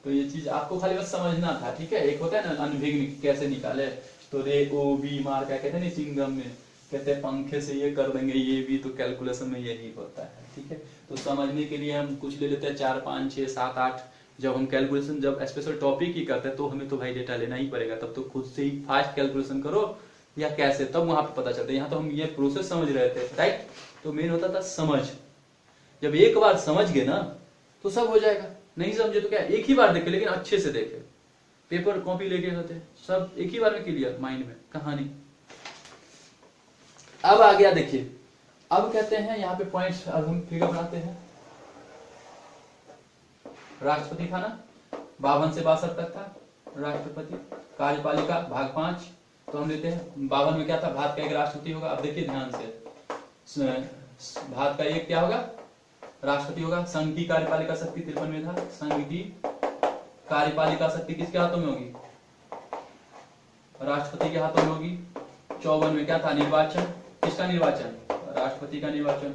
Speaker 1: तो ये चीज आपको खाली बस समझना था, ठीक है। एक होता है ना अनभिज्ञ कैसे निकाले, तो रे ओ बी मार क्या कहते हैं ना सिंगम में, कहते हैं पंखे से ये कर देंगे, ये भी तो कैलकुलेशन में यही होता है, ठीक है। तो समझने के लिए हम कुछ ले लेते हैं 4 5 6 7 8। जब हम कैलकुलेशन जब स्पेशल टॉपिक ही करते हैं तो हमें तो भाई डेटा लेना ही पड़ेगा, तब तो खुद से ही फास्ट कैलकुलेशन करो या कैसे, तब वहां पे पता चलता है। यहाँ तो हम ये प्रोसेस समझ रहे थे, राइट। तो मेन होता था समझ, जब एक बार समझ गए ना तो सब हो जाएगा। नहीं समझे तो क्या, एक ही बार देखे, लेकिन अच्छे से देखे, पेपर कॉपी लेके होते सब एक ही बार में क्लियर माइंड में कहानी। अब आ गया देखिए, अब कहते हैं यहाँ पे पॉइंट्स, अब हम फिगर बनाते हैं। राष्ट्रपति था ना 52 से 62 तक था राष्ट्रपति, कार्यपालिका भाग 5, तो हम लेते हैं 52 में क्या था, भारत का एक राष्ट्रपति होगा। अब देखिए ध्यान से, भारत का एक क्या होगा, राष्ट्रपति होगा। संघ की कार्यपालिका शक्ति 53 में था, संघ की कार्यपालिका शक्ति किसके हाथों में होगी, राष्ट्रपति के हाथों में होगी। 54 में क्या था, निर्वाचन, किसका निर्वाचन, राष्ट्रपति का निर्वाचन।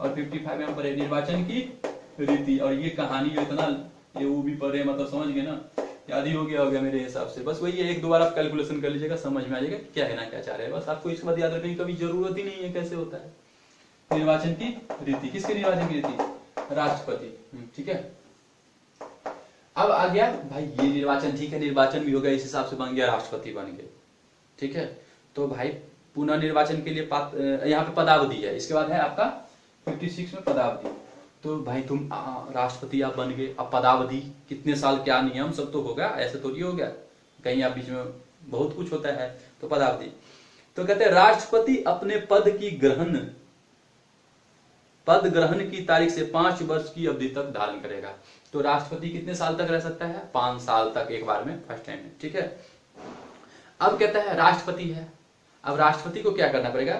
Speaker 1: और 55 में पढ़े निर्वाचन की रीति। और ये कहानी इतना ये वो भी पढ़े, मतलब समझ गए ना, याद ही हो गया मेरे हिसाब से। बस वही है, एक दो बार आप कैलकुलेशन कर लीजिएगा, समझ में आ जाएगा क्या है ना क्या चाह रहे हैं। बस आपको इसके बाद याद रखने की कभी जरूरत ही नहीं है कैसे होता है। निर्वाचन की रीति, किसके निर्वाचन की रीति, राष्ट्रपति, ठीक है। अब आ गया भाई ये निर्वाचन, ठीक है, निर्वाचन भी हो गया, इस हिसाब से बन गया राष्ट्रपति बन गए, ठीक है। तो भाई पुनर्निर्वाचन के लिए यहाँ पे पदावधि है, इसके बाद है आपका 56 में पदावधि। तो भाई तुम राष्ट्रपति आप बन गए, अब पदावधि कितने साल, क्या नियम सब तो होगा, ऐसे तो नहीं हो गया, कहीं आप बीच में बहुत कुछ होता है। तो पदावधि, तो कहते हैं राष्ट्रपति अपने पद ग्रहण की तारीख से 5 वर्ष की अवधि तक धारण करेगा। तो राष्ट्रपति कितने साल तक रह सकता है? 5 साल तक एक बार में, फर्स्ट टाइम में, ठीक है। अब कहता है राष्ट्रपति है, अब राष्ट्रपति को क्या करना पड़ेगा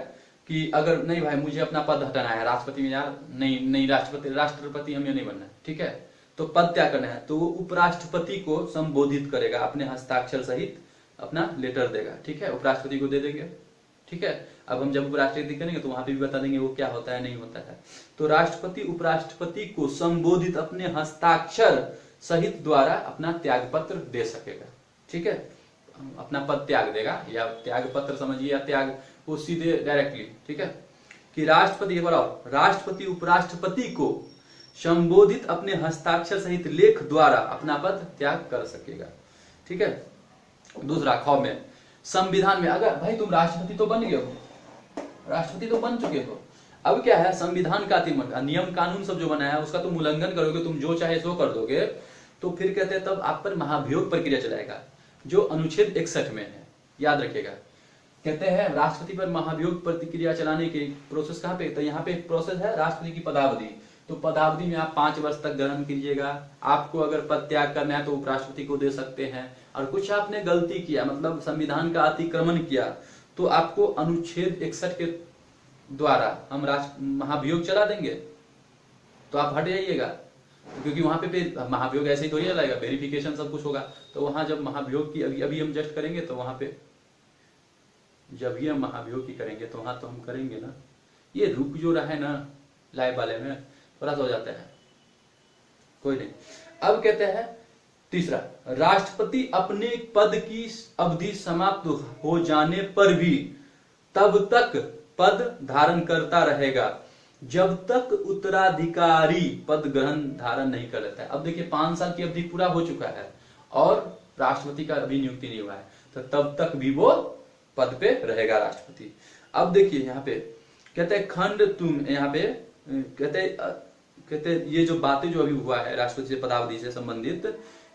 Speaker 1: कि अगर नहीं भाई मुझे अपना पद हटाना है, राष्ट्रपति में यार नहीं राष्ट्रपति हमें नहीं बनना है, ठीक है, तो पद त्याग करना है, तो वो उपराष्ट्रपति को संबोधित करेगा, अपने हस्ताक्षर सहित अपना लेटर देगा, ठीक है, उपराष्ट्रपति को दे देंगे, ठीक है। अब हम जब उपराष्ट्रपति करेंगे तो वहां पे भी बता देंगे वो क्या होता है नहीं होता है। तो राष्ट्रपति उपराष्ट्रपति को संबोधित अपने हस्ताक्षर सहित द्वारा अपना त्याग पत्र दे सकेगा, ठीक है, अपना पद त्याग देगा, या त्याग पत्र समझिए, या त्याग वो सीधे डायरेक्टली, ठीक है, कि राष्ट्रपति उपराष्ट्रपति को संबोधित अपने हस्ताक्षर सहित लेख द्वारा अपना पद त्याग कर सकेगा, ठीक है। दूसरा ख में, संविधान में, अगर भाई तुम राष्ट्रपति तो बन गए हो, राष्ट्रपति तो बन चुके हो, अब क्या है, संविधान का नियम कानून सब जो बना है उसका तुम उल्लंघन करोगे, तुम जो चाहे सो कर दोगे, तो फिर कहते हैं तब आप पर महाभियोग प्रक्रिया चलाएगा, जो अनुच्छेद 61 में है, याद रखिएगा। कहते हैं राष्ट्रपति पर महाभियोग प्रक्रिया चलाने की प्रोसेस कहां पे, तो यहाँ पे एक प्रोसेस है राष्ट्रपति की पदावधि। तो पदावधि में आप 5 वर्ष तक ग्रहण कीजिएगा, आपको अगर पद त्याग करना है तो उपराष्ट्रपति को दे सकते हैं, और कुछ आपने गलती किया, मतलब संविधान का अतिक्रमण किया, तो आपको अनुच्छेद 61 के द्वारा हम महाभियोग चला देंगे, तो आप हट जाइएगा, क्योंकि वहां पे महाभियोग ऐसे ही थोड़ी चलाएगा, वेरिफिकेशन सब कुछ होगा। तो वहां जब महाभियोग की अभी हम जस्ट करेंगे, तो वहां पे जब ही हम महाभियोग की करेंगे तो वहां तो हम करेंगे ना, ये रुक जो रहा है ना लाइव वाले में थोड़ा सा हो जाता है, कोई नहीं। अब कहते हैं तीसरा, राष्ट्रपति अपने पद की अवधि समाप्त हो जाने पर भी तब तक पद धारण करता रहेगा जब तक उत्तराधिकारी पद ग्रहण धारण नहीं कर लेता है। अब देखिए 5 साल की अवधि पूरा हो चुका है और राष्ट्रपति का अभी नियुक्ति नहीं हुआ है, तो तब तक भी वो पद पे रहेगा राष्ट्रपति। अब देखिए यहाँ पे कहते हैं खंड तुम, यहाँ पे कहते ये जो बातें जो अभी हुआ है राष्ट्रपति से पदावधि से संबंधित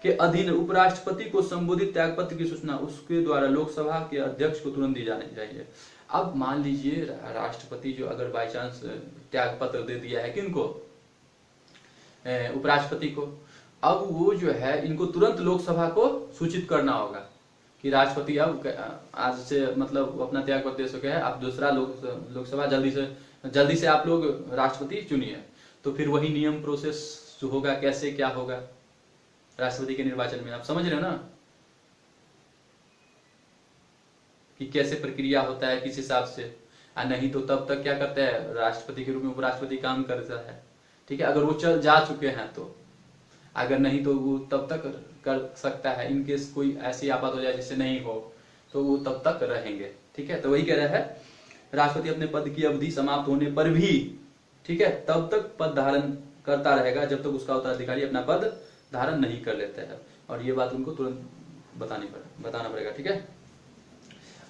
Speaker 1: के अधीन उपराष्ट्रपति को संबोधित त्यागपत्र की सूचना उसके द्वारा लोकसभा के अध्यक्ष को तुरंत दी जानी चाहिए। अब मान लीजिए राष्ट्रपति जो अगर बाई चांस त्यागपत्र दे दिया है किनको, उपराष्ट्रपति को, अब वो जो है इनको तुरंत लोकसभा को सूचित करना होगा कि राष्ट्रपति अब आज से मतलब अपना त्यागपत्र दे सके है, आप दूसरा लोकसभा जल्दी से आप लोग राष्ट्रपति चुनिए। तो फिर वही नियम प्रोसेस जो होगा, कैसे क्या होगा राष्ट्रपति के निर्वाचन में, आप समझ रहे हो ना कि कैसे प्रक्रिया होता है, किस हिसाब से। नहीं तो तब तक क्या करता है, राष्ट्रपति के रूप में उपराष्ट्रपति काम करता है, ठीक है, अगर वो चल जा चुके हैं तो, अगर नहीं तो वो तब तक कर सकता है, इनकेस कोई ऐसी आफत हो जाए जिससे नहीं हो तो वो तब तक रहेंगे, ठीक है। तो वही कह रहा है राष्ट्रपति अपने पद की अवधि समाप्त होने पर भी, ठीक है, तब तक पद धारण करता रहेगा जब तक उसका उत्तराधिकारी अपना पद धारण नहीं कर लेता है, और ये बात उनको तुरंत बताना पड़ेगा, ठीक है।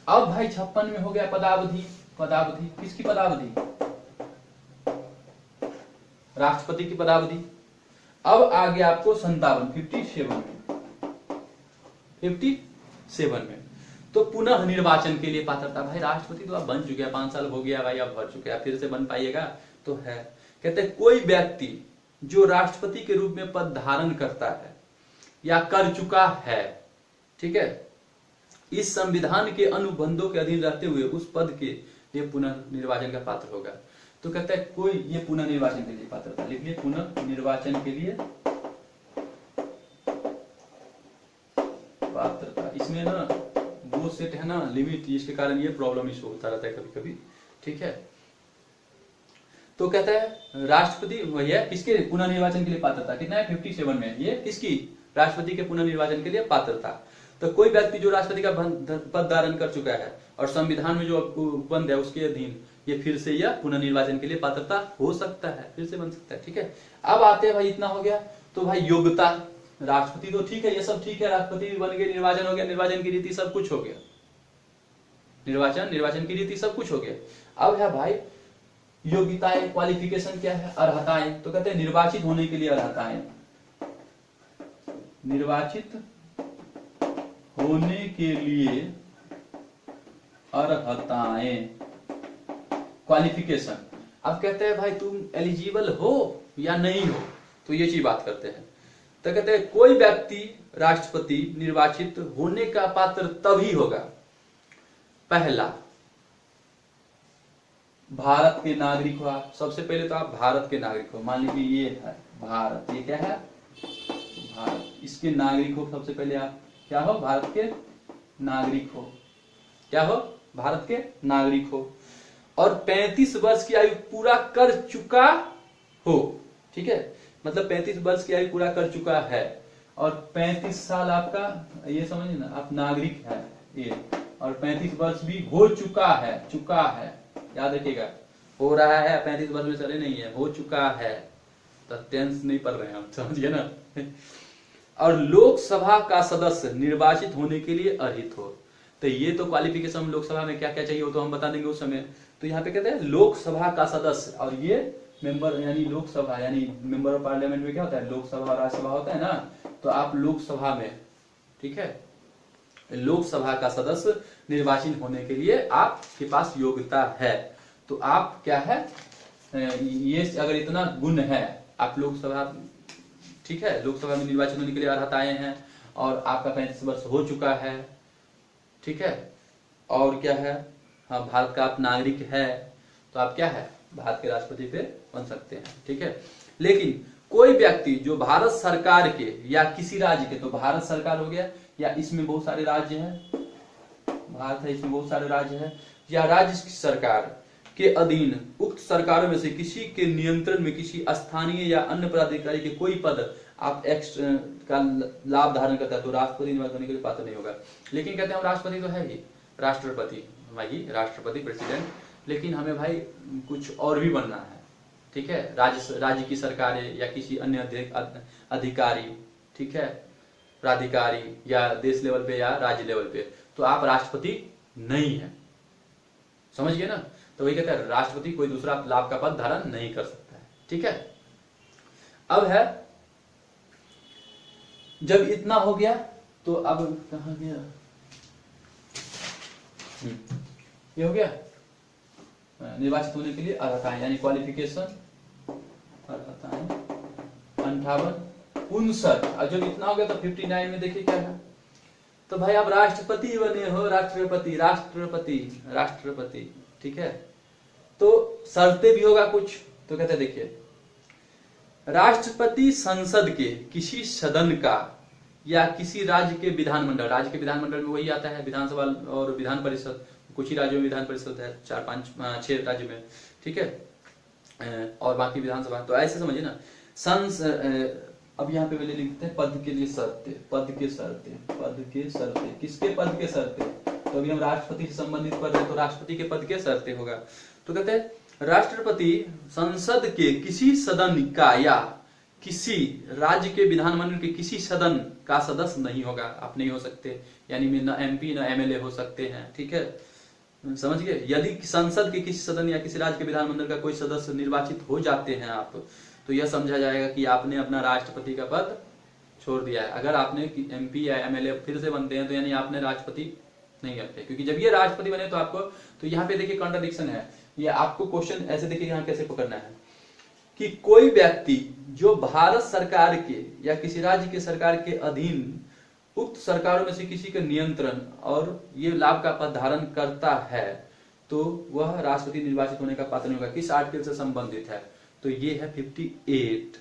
Speaker 1: अब भाई 56 में हो गया पदावधि किसकी पदावधि, राष्ट्रपति की पदावधि। अब आ गया आपको 57 में तो पुनः निर्वाचन के लिए पात्रता। भाई राष्ट्रपति तो आप बन चुके हैं, 5 साल हो गया भाई, आप भर चुके हैं, फिर से बन पाइएगा तो है। कहते हैं कोई व्यक्ति जो राष्ट्रपति के रूप में पद धारण करता है या कर चुका है, ठीक है, इस संविधान के अनुबंधों के अधीन रहते हुए उस पद के लिए पुनर्निर्वाचन का पात्र होगा। तो कहता है कोई ये पुनर्निर्वाचन के लिए पात्रता, लिखिए पुनर्निर्वाचन के लिए पात्रता। इसमें ना वो सेट है ना लिमिट, इसके कारण ये प्रॉब्लम इशू होता रहता है कभी कभी, ठीक है। तो कहता है राष्ट्रपति वही है किसके पुनर्निर्वाचन के लिए पात्रता, कितना है 57 में, ये किसकी, राष्ट्रपति के पुनर्निर्वाचन के लिए पात्रता। तो कोई व्यक्ति जो राष्ट्रपति का पद धारण कर चुका है और संविधान में जो उपबंध है उसके अधीन ये फिर से यह पुनर्निर्वाचन के लिए पात्रता हो सकता है, फिर से बन सकता है, ठीक है। अब आते हैं भाई, इतना हो गया तो भाई योग्यता, राष्ट्रपति तो ठीक है, ये सब ठीक है, राष्ट्रपति भी बन गए, निर्वाचन हो गया, निर्वाचन की रीति सब कुछ हो गया, निर्वाचन की रीति, सब कुछ हो गया। अब है भाई योग्यताएं, क्वालिफिकेशन क्या है, अर्हताएं। तो कहते हैं निर्वाचित होने के लिए अर्हताएं, निर्वाचित होने के लिए अर्हताएं, क्वालिफिकेशन। अब कहते हैं भाई तुम एलिजिबल हो या नहीं हो, तो ये चीज बात करते हैं। तो कहते हैं कोई व्यक्ति राष्ट्रपति निर्वाचित होने का पात्र तभी होगा, पहला भारत के नागरिक हो। सबसे पहले तो आप भारत के नागरिक हो, मान लीजिए ये है भारत, ये क्या है भारत, इसके नागरिक हो। सबसे पहले आप क्या हो, भारत के नागरिक हो। क्या हो, भारत के नागरिक हो। और 35 वर्ष की आयु पूरा कर चुका हो, ठीक है, मतलब 35 वर्ष की आयु पूरा कर चुका है और 35 साल आपका, ये समझिए ना, आप नागरिक है ये, और 35 वर्ष भी हो चुका है, याद रखिएगा, हो रहा है 35 वर्ष में चले नहीं है, हो चुका है, तो टेंस नहीं पढ़ रहे हैं हम, समझिए ना। और लोकसभा का सदस्य निर्वाचित होने के लिए अर्हित हो। तो ये तो क्वालिफिकेशन लोकसभा में क्या क्या चाहिए वो तो हम बता देंगे उस समय। तो यहाँ पे कहते हैं लोकसभा का सदस्य, और ये मेंबर यानी लोकसभा यानी मेंबर ऑफ पार्लियामेंट में क्या होता है, लोकसभा और राज्यसभा होता है ना, तो आप लोकसभा में, ठीक है, लोकसभा का सदस्य निर्वाचित होने के लिए आपके पास योग्यता है। तो आप क्या है, ये अगर इतना गुण है, आप लोकसभा, ठीक है, लोकसभा में निर्वाचित होने के लिए अर्हताएं हैं, और आपका 35 वर्ष हो चुका है, ठीक है, और क्या है, हाँ भारत का आप नागरिक है, तो आप क्या है, भारत के राष्ट्रपति पे बन सकते हैं, ठीक है। लेकिन कोई व्यक्ति जो भारत सरकार के या किसी राज्य के, तो भारत सरकार हो गया, या इसमें बहुत सारे राज्य हैं, भारत है, इसमें बहुत सारे राज्य हैं, या राज्य की सरकार के अधीन उक्त सरकारों में से किसी के नियंत्रण में किसी स्थानीय या अन्य पदाधिकारी के कोई पद आप एक्स का लाभ धारण करता है, तो राष्ट्रपति निर्वाचित होने के लिए पात्र नहीं होगा। लेकिन कहते हैं हम राष्ट्रपति तो है ही, राष्ट्रपति भाई, राष्ट्रपति प्रेसिडेंट, लेकिन हमें भाई कुछ और भी बनना है, ठीक है, राज्य की सरकारें या किसी अन्य अधिकारी, ठीक है, प्राधिकारी, या देश लेवल पे या राज्य लेवल पे, तो आप राष्ट्रपति नहीं है, समझ गए ना। तो वही कहते हैं राष्ट्रपति कोई दूसरा लाभ का पद धारण नहीं कर सकता है, ठीक है। अब है जब इतना हो गया तो अब कहा गया, ये हो गया निर्वाचित होने के लिए अर्हताएं यानी क्वालिफिकेशन, अर्हताएं 58, 59। और जब इतना हो गया तो 59 में देखिए क्या है, तो भाई आप राष्ट्रपति बने हो, राष्ट्रपति राष्ट्रपति राष्ट्रपति, ठीक है। तो शर्तें भी होगा कुछ, तो कहते हैं देखिए, राष्ट्रपति संसद के किसी सदन का या किसी राज्य के विधानमंडल, राज्य के विधानमंडल में वही आता है विधानसभा और विधान परिषद, कुछ ही राज्यों में विधान परिषद है, 4, 5, 6 राज्य में, ठीक है, और बाकी विधानसभा। तो ऐसे समझिए ना, अब यहाँ पे पहले लिखते हैं पद के लिए शर्तें, पद के शर्तें, पद के शर्तें, किसके पद के शर्तें, तो अभी हम राष्ट्रपति से संबंधित पद है, तो राष्ट्रपति के पद के शर्तें होगा। तो कहते हैं राष्ट्रपति संसद के किसी सदन का या किसी राज्य के विधानमंडल के किसी सदन का सदस्य नहीं होगा, आप नहीं हो सकते, यानी ना MP ना MLA हो सकते हैं, ठीक है, समझ गए। यदि संसद के किसी सदन या किसी राज्य के विधानमंडल का कोई सदस्य निर्वाचित हो जाते हैं आप, तो यह समझा जाएगा कि आपने अपना राष्ट्रपति का पद छोड़ दिया है। अगर आपने MP या MLA फिर से बनते हैं तो यानी आपने राष्ट्रपति नहीं करते, क्योंकि जब ये राष्ट्रपति बने तो आपको, तो यहाँ पे देखिए कॉन्ट्रडिक्शन है, ये आपको क्वेश्चन ऐसे देखिए यहाँ कैसे पकड़ना है कि कोई व्यक्ति जो भारत सरकार के या किसी राज्य के सरकार के अधीन उक्त सरकारों में से किसी के नियंत्रण और ये लाभ का पद धारण करता है, तो वह राष्ट्रपति निर्वाचित होने का पात्र नहीं होगा। किस आर्टिकल से संबंधित है, तो ये है 58।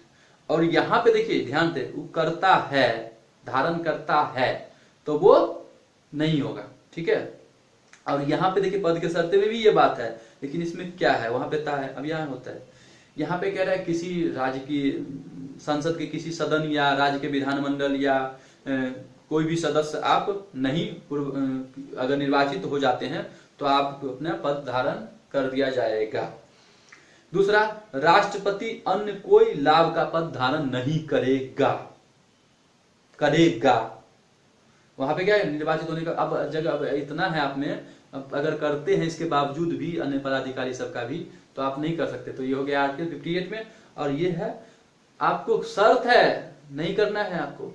Speaker 1: और यहाँ पे देखिए ध्यान से, वो करता है, धारण करता है, तो वो नहीं होगा, ठीक है। और यहाँ पे देखिए पद के शर्तें में भी ये बात है, लेकिन इसमें क्या है, वहां पे ता है, अब यहाँ होता है, यहाँ पे कह रहा है किसी राज्य की संसद के किसी सदन या राज्य के विधानमंडल या कोई भी सदस्य आप नहीं, अगर निर्वाचित हो जाते हैं तो आप अपना पद धारण कर दिया जाएगा। दूसरा, राष्ट्रपति अन्य कोई लाभ का पद धारण नहीं करेगा, करेगा। वहां पे क्या है, निर्वाचित होने का, अब जगह अब इतना है आप में, अब अगर करते हैं इसके बावजूद भी अन्य पदाधिकारी सबका भी, तो आप नहीं कर सकते। तो ये हो गया आर्टिकल 58 में। और ये है आपको शर्त है, नहीं करना है आपको।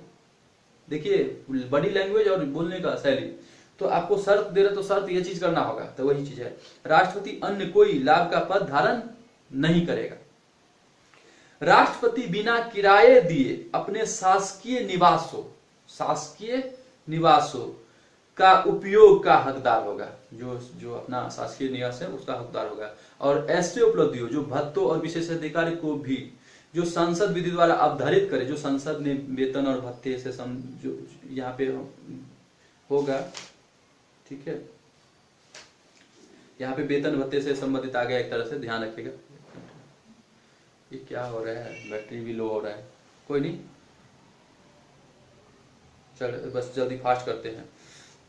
Speaker 1: देखिए बॉडी लैंग्वेज और बोलने का शैली, तो आपको शर्त दे रहे तो शर्त ये चीज करना होगा। तो वही चीज है, राष्ट्रपति अन्य कोई लाभ का पद धारण नहीं करेगा। राष्ट्रपति बिना किराए दिए अपने शासकीय निवासों का उपयोग का हकदार होगा। जो अपना शासकीय निवास है उसका हकदार होगा। और ऐसे उपलब्धियों, जो भत्तों और विशेषाधिकार को भी जो संसद विधि द्वारा अवधारित करे, जो संसद ने वेतन और भत्ते से जो यहाँ पे होगा, ठीक है, यहाँ पे वेतन भत्ते से संबंधित आ गया एक तरह से, ध्यान रखिएगा। ये क्या हो रहा है, बैटरी भी लो हो रहा है, कोई नहीं, चल बस जल्दी फास्ट करते हैं।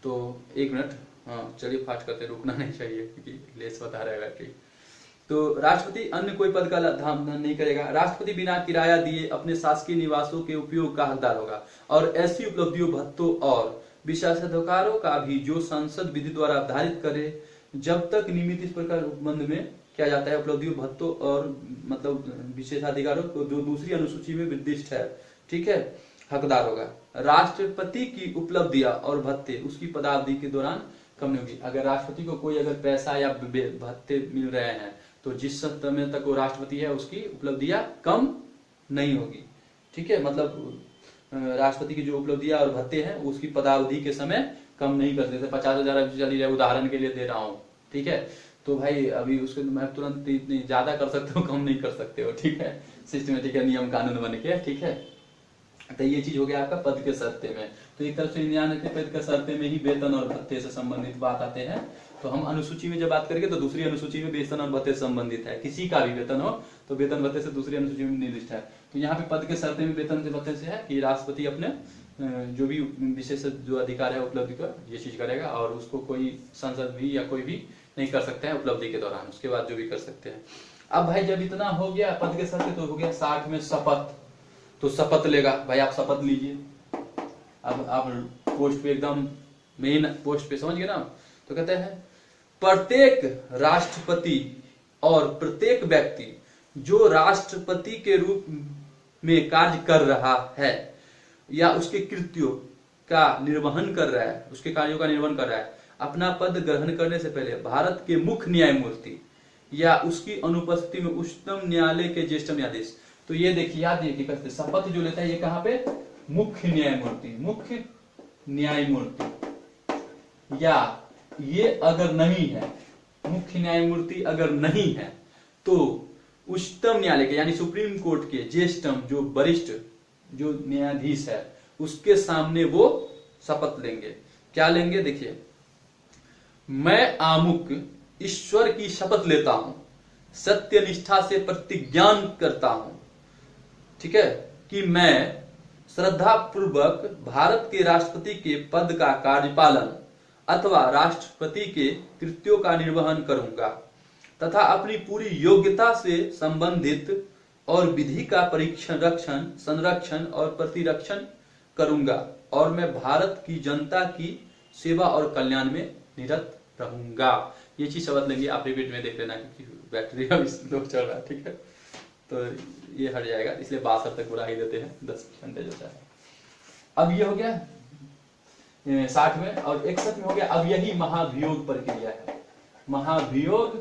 Speaker 1: तो 1 मिनट, हाँ चलिए फास्ट करते हैं, रुकना नहीं चाहिए क्योंकि लेस बता रहा है बैटरी। तो राष्ट्रपति अन्य कोई पद का धाम नहीं करेगा। राष्ट्रपति बिना किराया दिए अपने शासकीय निवासों के उपयोग का हकदार होगा। और ऐसी उपलब्धियों, भत्तों और विशेषाधिकारों का भी जो संसद विधि द्वारा निर्धारित करे, जब तक नियमित इस प्रकार उपबंध में किया जाता है, उपलब्धियों, भत्तों और मतलब विशेषाधिकारों को जो दूसरी अनुसूची में निर्दिष्ट है, ठीक है, हकदार होगा। राष्ट्रपति की उपलब्धियां और भत्ते उसकी पदावधि के दौरान कम नहीं होगी। अगर राष्ट्रपति को कोई अगर पैसा या भत्ते मिल रहे हैं, तो जिस समय तक वो राष्ट्रपति है उसकी उपलब्धियां कम नहीं होगी, ठीक है। मतलब राष्ट्रपति की जो उपलब्धियां और भत्ते हैं उसकी पदावधि के समय कम नहीं कर देते। 50,000 चली जाए, उदाहरण के लिए दे रहा हूँ, ठीक है, तो भाई अभी उसके मैं तुरंत इतनी ज्यादा कर सकते हो, कम नहीं कर सकते हो, ठीक है, सिस्टमेटिक है, नियम कानून बन के, ठीक है। तो ये चीज हो गया आपका पद के शर्ते में। तो एक तरफ से 99 पद के शर्ते में ही वेतन और भत्ते से संबंधित बात आते हैं। तो हम अनुसूची में जब बात करेंगे तो दूसरी अनुसूची में वेतन और भत्ते से संबंधित है। किसी का भी वेतन हो तो वेतन भत्ते से दूसरी अनुसूची में निर्दिष्ट है। तो यहाँ पे पद के शर्ते में वेतन से भत्ते से है कि राष्ट्रपति अपने जो भी विशेष जो अधिकार है उपलब्धि का ये चीज करेगा, और उसको कोई संसद भी या कोई भी नहीं कर सकता है उपलब्धि के दौरान, उसके बाद जो भी कर सकते हैं। अब भाई जब इतना हो गया पद के शर्ते, तो हो गया 60 में शपथ। तो शपथ लेगा भाई, आप शपथ लीजिए। अब आप पोस्ट पे एकदम मेन पोस्ट पे समझ गए ना। तो कहते हैं प्रत्येक राष्ट्रपति और प्रत्येक व्यक्ति जो राष्ट्रपति के रूप में कार्य कर रहा है या उसके कृत्यों का निर्वहन कर रहा है, उसके कार्यों का निर्वहन कर रहा है, अपना पद ग्रहण करने से पहले भारत के मुख्य न्यायमूर्ति या उसकी अनुपस्थिति में उच्चतम न्यायालय के ज्येष्ठ न्यायाधीश। तो ये देखिए, याद रखिए, शपथ जो लेता है ये कहां पे, मुख्य न्यायमूर्ति, या ये अगर नहीं है, मुख्य न्यायमूर्ति अगर नहीं है तो उच्चतम न्यायालय के यानी सुप्रीम कोर्ट के ज्येष्ठतम जो वरिष्ठ जो न्यायाधीश है उसके सामने वो शपथ लेंगे। क्या लेंगे, देखिए, मैं आमुख ईश्वर की शपथ लेता हूं, सत्यनिष्ठा से प्रतिज्ञान करता हूं, ठीक है, कि मैं श्रद्धा पूर्वक भारत के राष्ट्रपति के पद का कार्यपालन अथवा राष्ट्रपति के कृत्यों का निर्वहन करूंगा तथा अपनी पूरी योग्यता से संबंधित और विधि का परीक्षण, संरक्षण और प्रतिरक्षण करूंगा, और मैं भारत की जनता की सेवा और कल्याण में निरत रहूंगा। ये चीज शपथ लेंगे, आप रिपीट में देख लेना क्योंकि बैटरी अभी स्लो चल रहा है, ठीक है। तो ये हट जाएगा, इसलिए 62 तक बुला ही देते हैं, 10% होता है। अब ये हो गया 60 में, और 61 में हो गया। अब यही महाभियोग प्रक्रिया है, महाभियोग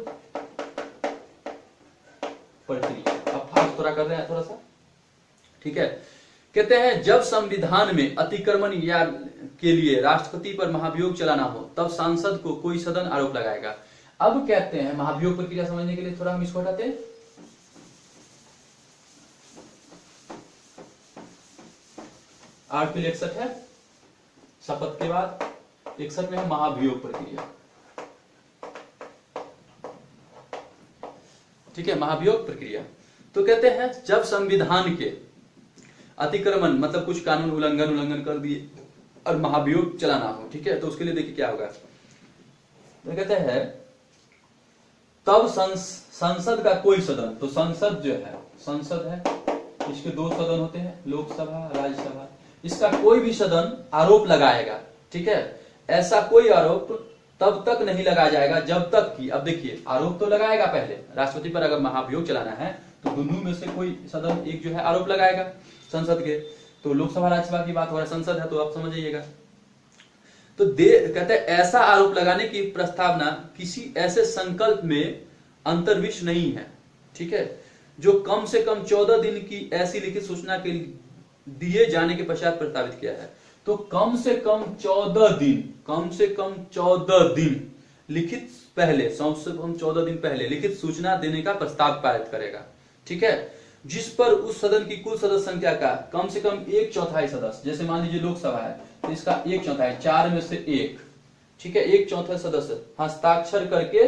Speaker 1: प्रक्रिया। अब फास्ट थोड़ा कर रहे हैं थोड़ा सा, ठीक है। कहते हैं जब संविधान में अतिक्रमण या के लिए राष्ट्रपति पर महाभियोग चलाना हो तब सांसद को कोई सदन आरोप लगाएगा। अब कहते हैं महाभियोग प्रक्रिया समझने के लिए थोड़ा हम इसको हटाते हैं। आर्टिकल 61 है शपथ के बाद, 61 में है महाभियोग प्रक्रिया, ठीक है, महाभियोग प्रक्रिया। तो कहते हैं जब संविधान के अतिक्रमण मतलब कुछ कानून उल्लंघन कर दिए और महाभियोग चलाना हो, ठीक है, तो उसके लिए देखिए क्या होगा। तो कहते हैं तब संसद का कोई सदन, तो संसद जो है, संसद है, इसके 2 सदन होते हैं, लोकसभा, राज्यसभा, इसका कोई भी सदन आरोप लगाएगा, ठीक है, ऐसा कोई आरोप तब तक नहीं लगाया जाएगा जब तक कि, अब देखिए आरोप तो लगाएगा पहले राष्ट्रपति पर, अगर महाभियोग चलाना है तो दोनों में से कोई सदन एक जो है आरोप लगाएगा संसद के। तो लोकसभा राज्यसभा की बात हो रहा है, संसद है तो आप समझ जाइएगा। तो कहते हैं ऐसा आरोप लगाने की प्रस्तावना किसी ऐसे संकल्प में अंतर्विष्ट नहीं है, ठीक है, जो कम से कम 14 दिन की ऐसी लिखित सूचना के दिए जाने के पश्चात प्रस्तावित किया है। तो कम से कम 14 दिन, कम से कम 14 दिन लिखित पहले, सबसे कम 14 दिन पहले लिखित सूचना देने का प्रस्ताव पारित करेगा, ठीक है, जिस पर उस सदन की कुल सदस्य संख्या का कम से कम 1/4 सदस्य, जैसे मान लीजिए लोकसभा है तो इसका 1/4, 4 में से 1, ठीक है, 1/4 सदस्य हस्ताक्षर करके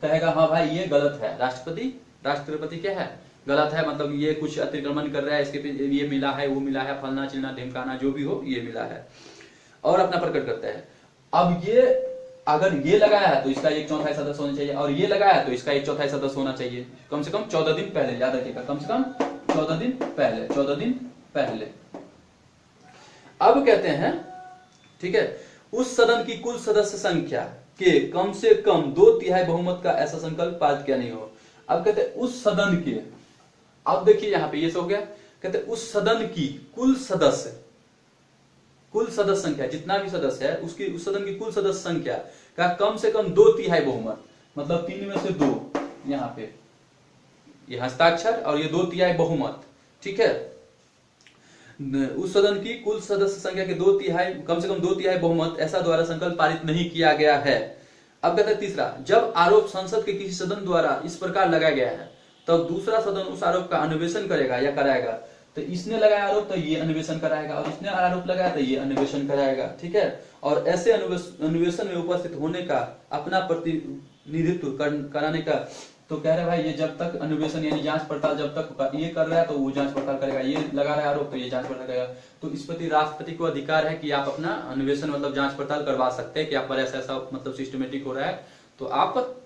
Speaker 1: कहेगा हाँ भाई ये गलत है, राष्ट्रपति क्या है, गलत है, मतलब ये कुछ अतिक्रमण कर रहा है, इसके ये मिला है, वो मिला है, फलना चिलना ढिमकाना जो भी हो ये मिला है, और अपना प्रकट करता है। अब ये अगर ये लगाया है तो इसका 1/4 सदस्य होना चाहिए, और ये लगाया है तो इसका 1/4 सदस्य होना चाहिए, कम से कम 14 दिन पहले, याद रखिएगा, कम से कम 14 दिन पहले, 14 दिन पहले। अब कहते हैं, ठीक है, उस सदन की कुल सदस्य संख्या के कम से कम 2/3 बहुमत का ऐसा संकल्प पारित किया नहीं हो। अब कहते हैं उस सदन के, अब देखिए यहां पे ये सब हो गया, कहते हैं उस सदन की कुल सदस्य संख्या, जितना भी सदस्य है उसकी, उस सदन की कुल सदस्य संख्या का कम से कम 2/3 बहुमत, मतलब 3 में से 2, यहाँ पे ये हस्ताक्षर और ये 2/3 बहुमत, ठीक है, उस सदन की कुल सदस्य संख्या के 2/3, कम से कम 2/3 बहुमत ऐसा द्वारा संकल्प पारित नहीं किया गया है। अब कहते हैं तीसरा, जब आरोप संसद के किसी सदन द्वारा इस प्रकार लगाया गया है तब दूसरा सदन उस आरोप का अन्वेषण करेगा या कराएगा। तो इसने लगाया आरोप तो ये अन्वेषण कराएगा, और इसने आरोप लगाया तो ये अन्वेषण कराएगा, ठीक है, और ऐसे अन्वेषण में उपस्थित होने का, अपना प्रतिनिधित्व कराने का, तो कह रहे भाई ये जब तक अन्वेषण यानी जांच पड़ताल जब तक ये कर रहा है तो वो जांच पड़ताल करेगा, ये लगा रहा है आरोप तो ये जांच पड़ताल करेगा। तो इस प्रति राष्ट्रपति को अधिकार है कि आप अपना अन्वेषण मतलब जांच पड़ताल करवा सकते हैं कि आप पर ऐसा ऐसा मतलब सिस्टमेटिक हो रहा है, तो आप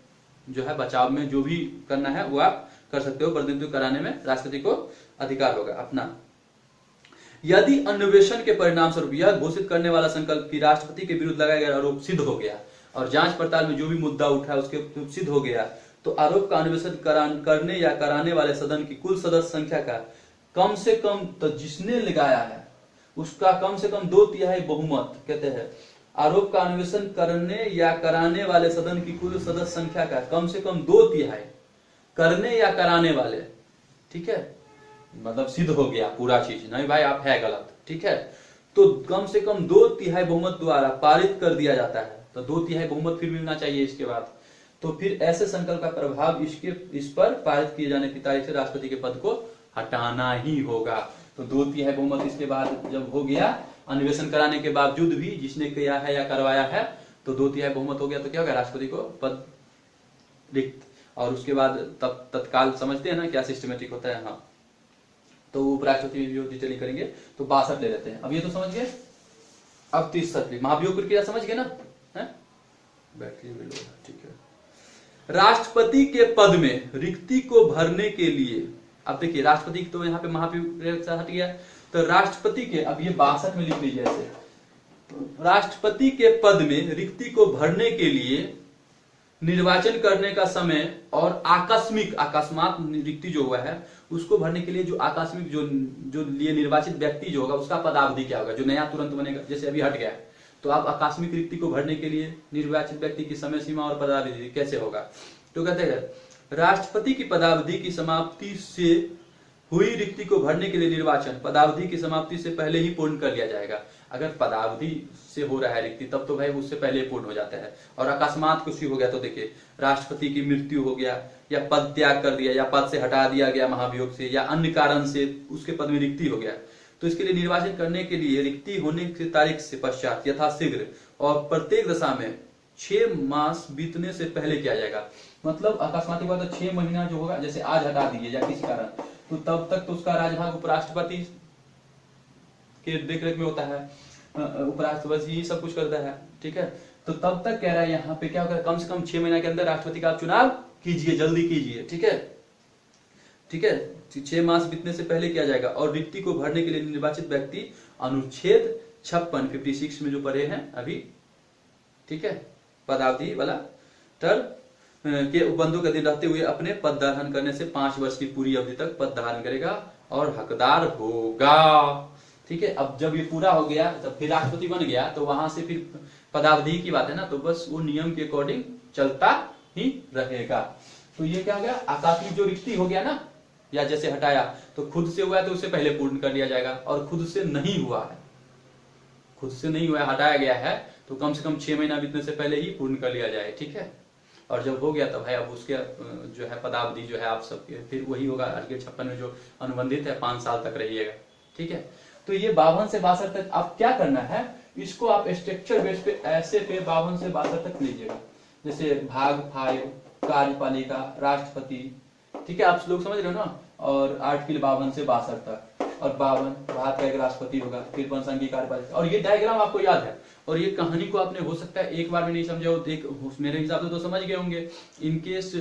Speaker 1: जो है बचाव में जो भी करना है वो आप कर सकते हो, प्रतिनिधित्व कराने में राष्ट्रपति को अधिकार होगा अपना। यदि अन्वेषण के परिणाम स्वरूप यह घोषित करने वाला संकल्प कि राष्ट्रपति के विरुद्ध लगाया गया आरोप सिद्ध हो गया और जांच पड़ताल में जो भी मुद्दा उठा उसके सिद्ध हो गया, तो आरोप का अन्वेषण करने या कराने वाले सदन की कुल सदस्य संख्या का कम से कम, तो जिसने लगाया है उसका कम से कम 2/3 बहुमत, कहते हैं आरोप का अन्वेषण करने या कराने वाले सदन की कुल सदस्य संख्या का कम से कम 2/3 करने या कराने वाले, ठीक है, मतलब सिद्ध हो गया पूरा चीज, नहीं भाई आप है गलत, ठीक है, तो कम से कम 2/3 बहुमत द्वारा पारित कर दिया जाता है। तो 2/3 बहुमत फिर मिलना चाहिए इसके बाद, तो फिर ऐसे संकल्प का प्रभाव इस पर पारित किए जाने की तारीख से राष्ट्रपति के पद को हटाना ही होगा। तो 2/3 बहुमत इसके बाद जब हो गया, अन्वेषण कराने के बावजूद भी जिसने किया है या करवाया है, तो 2/3 बहुमत हो गया, तो क्या होगा, राष्ट्रपति को पद रिक्त, और उसके बाद तब तत्काल समझते हैं ना क्या सिस्टमेटिक होता है, हाँ, तो उपराष्ट्रपति में भी डिटेलिंग करेंगे। तो 62 ले लेते हैं, अब ये तो समझ गए। अब 30 महाभियोग प्रक्रिया समझ गए ना, है बैटरी भी लो, ठीक है। राष्ट्रपति के पद में रिक्ति को भरने के लिए, अब देखिए राष्ट्रपति तो यहाँ पे महाभियोग हट गया, तो राष्ट्रपति के, अब ये 62 में लिख लीजिए ऐसे, राष्ट्रपति के पद में रिक्ति को भरने के लिए निर्वाचन करने का समय और अकस्मात रिक्ति जो हुआ है उसको भरने के लिए जो आकस्मिक जो लिए निर्वाचित व्यक्ति जो होगा उसका पदावधि क्या होगा, जो नया तुरंत बनेगा, जैसे अभी हट गया है, तो आप आकस्मिक रिक्ति को भरने के लिए निर्वाचित व्यक्ति की समय सीमा और पदावधि कैसे होगा। तो कहते हैं राष्ट्रपति की पदावधि की समाप्ति से हुई रिक्ति को भरने के लिए निर्वाचन पदावधि की समाप्ति से पहले ही पूर्ण कर लिया जाएगा। अगर पदावधि से हो रहा है रिक्ति तब तो भाई उससे पहले पूर्ण हो जाता है, और अकस्मात कुछ भी हो गया तो देखिए राष्ट्रपति की मृत्यु हो गया या पद त्याग कर दिया या पद से हटा दिया गया महाभियोग से या अन्य कारण से उसके पद में रिक्ति हो गया, तो इसके लिए निर्वाचन करने के लिए रिक्ति होने की तारीख से पश्चात यथाशीघ्र और प्रत्येक दशा में 6 मास बीतने से पहले किया जाएगा। मतलब अकस्मात हुआ तो 6 महीना जो होगा, जैसे आज हटा दीजिए या किसी कारण, तो तब तक तो उसका राजभाग उपराष्ट्रपति के देखरेख में होता है, उपराष्ट्रपति ही सब कुछ करता है, ठीक है। तो तब तक कह रहा है यहाँ पे क्या होगा, कम से कम 6 महीने के अंदर राष्ट्रपति का आप चुनाव कीजिए, जल्दी कीजिए, ठीक है, ठीक है, 6 मास बीतने से पहले किया जाएगा। और रिक्ति को भरने के लिए निर्वाचित व्यक्ति अनुच्छेद 56 में जो पढ़े हैं अभी, ठीक है, पदावधि वाला टर्म के उपबंधों के अधीन रहते हुए अपने पद धारण करने से 5 वर्ष की पूरी अवधि तक पद धारण करेगा और हकदार होगा। ठीक है, अब जब ये पूरा हो गया, जब फिर राष्ट्रपति बन गया, तो वहां से फिर पदावधि की बात है ना, तो बस वो नियम के अकॉर्डिंग चलता ही रहेगा। तो ये क्या हो गया, आकस्मिक जो रिक्ति हो गया ना, या जैसे हटाया, तो खुद से हुआ है तो उसे पहले पूर्ण कर लिया जाएगा, और खुद से नहीं हुआ है, खुद से नहीं हुआ है, हटाया गया है, तो कम से कम 6 महीना बीतने से पहले ही पूर्ण कर लिया जाए। ठीक है, और जब हो गया तब है अब उसके जो है पदावधि जो है आप सबके फिर वही होगा आर्टिकल 56 में जो अनुबंधित है 5 साल तक रहिएगा। ठीक है, तो ये 52 से 62 तक आप क्या करना है, इसको आप स्ट्रक्चर बेस पे ऐसे पे 52 से 62 तक लीजिएगा, जैसे भाग 5 कार्यपालिका राष्ट्रपति। ठीक है, आप लोग समझ रहे हो ना, और आर्टिकल 52 से 62 तक, और 52 भारत का एक राष्ट्रपति होगा, फिर जनसंघीय कार्यपालिका, और ये डायग्राम आपको याद है, और ये कहानी को आपने हो सकता है एक बार में नहीं समझे हो, एक मेरे हिसाब से तो समझ गए होंगे, इनकेस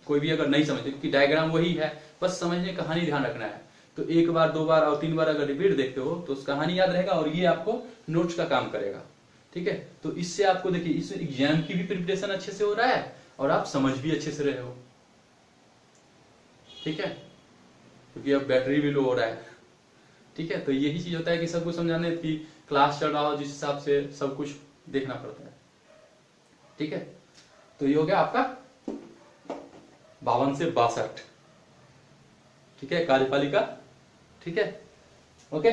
Speaker 1: कोई भी अगर नहीं समझे, क्योंकि डायग्राम वही है, बस समझने कहानी ध्यान रखना है। तो 1 बार 2 बार और 3 बार अगर रिपीट देखते हो तो उस कहानी याद रहेगा, और ये आपको नोट्स का काम करेगा। ठीक है, तो इससे आपको देखिए इस एग्जाम की भी प्रिपरेशन अच्छे से हो रहा है, और आप समझ भी अच्छे से रहे हो। ठीक है, क्योंकि अब बैटरी भी लो हो रहा है। ठीक है, तो यही चीज होता है कि सब कुछ समझाने की क्लास चल रहा हो, जिस हिसाब से सब कुछ देखना पड़ता है। ठीक है, तो ये हो गया आपका 52 से 62। ठीक है, कार्यपालिका। ठीक है, ओके।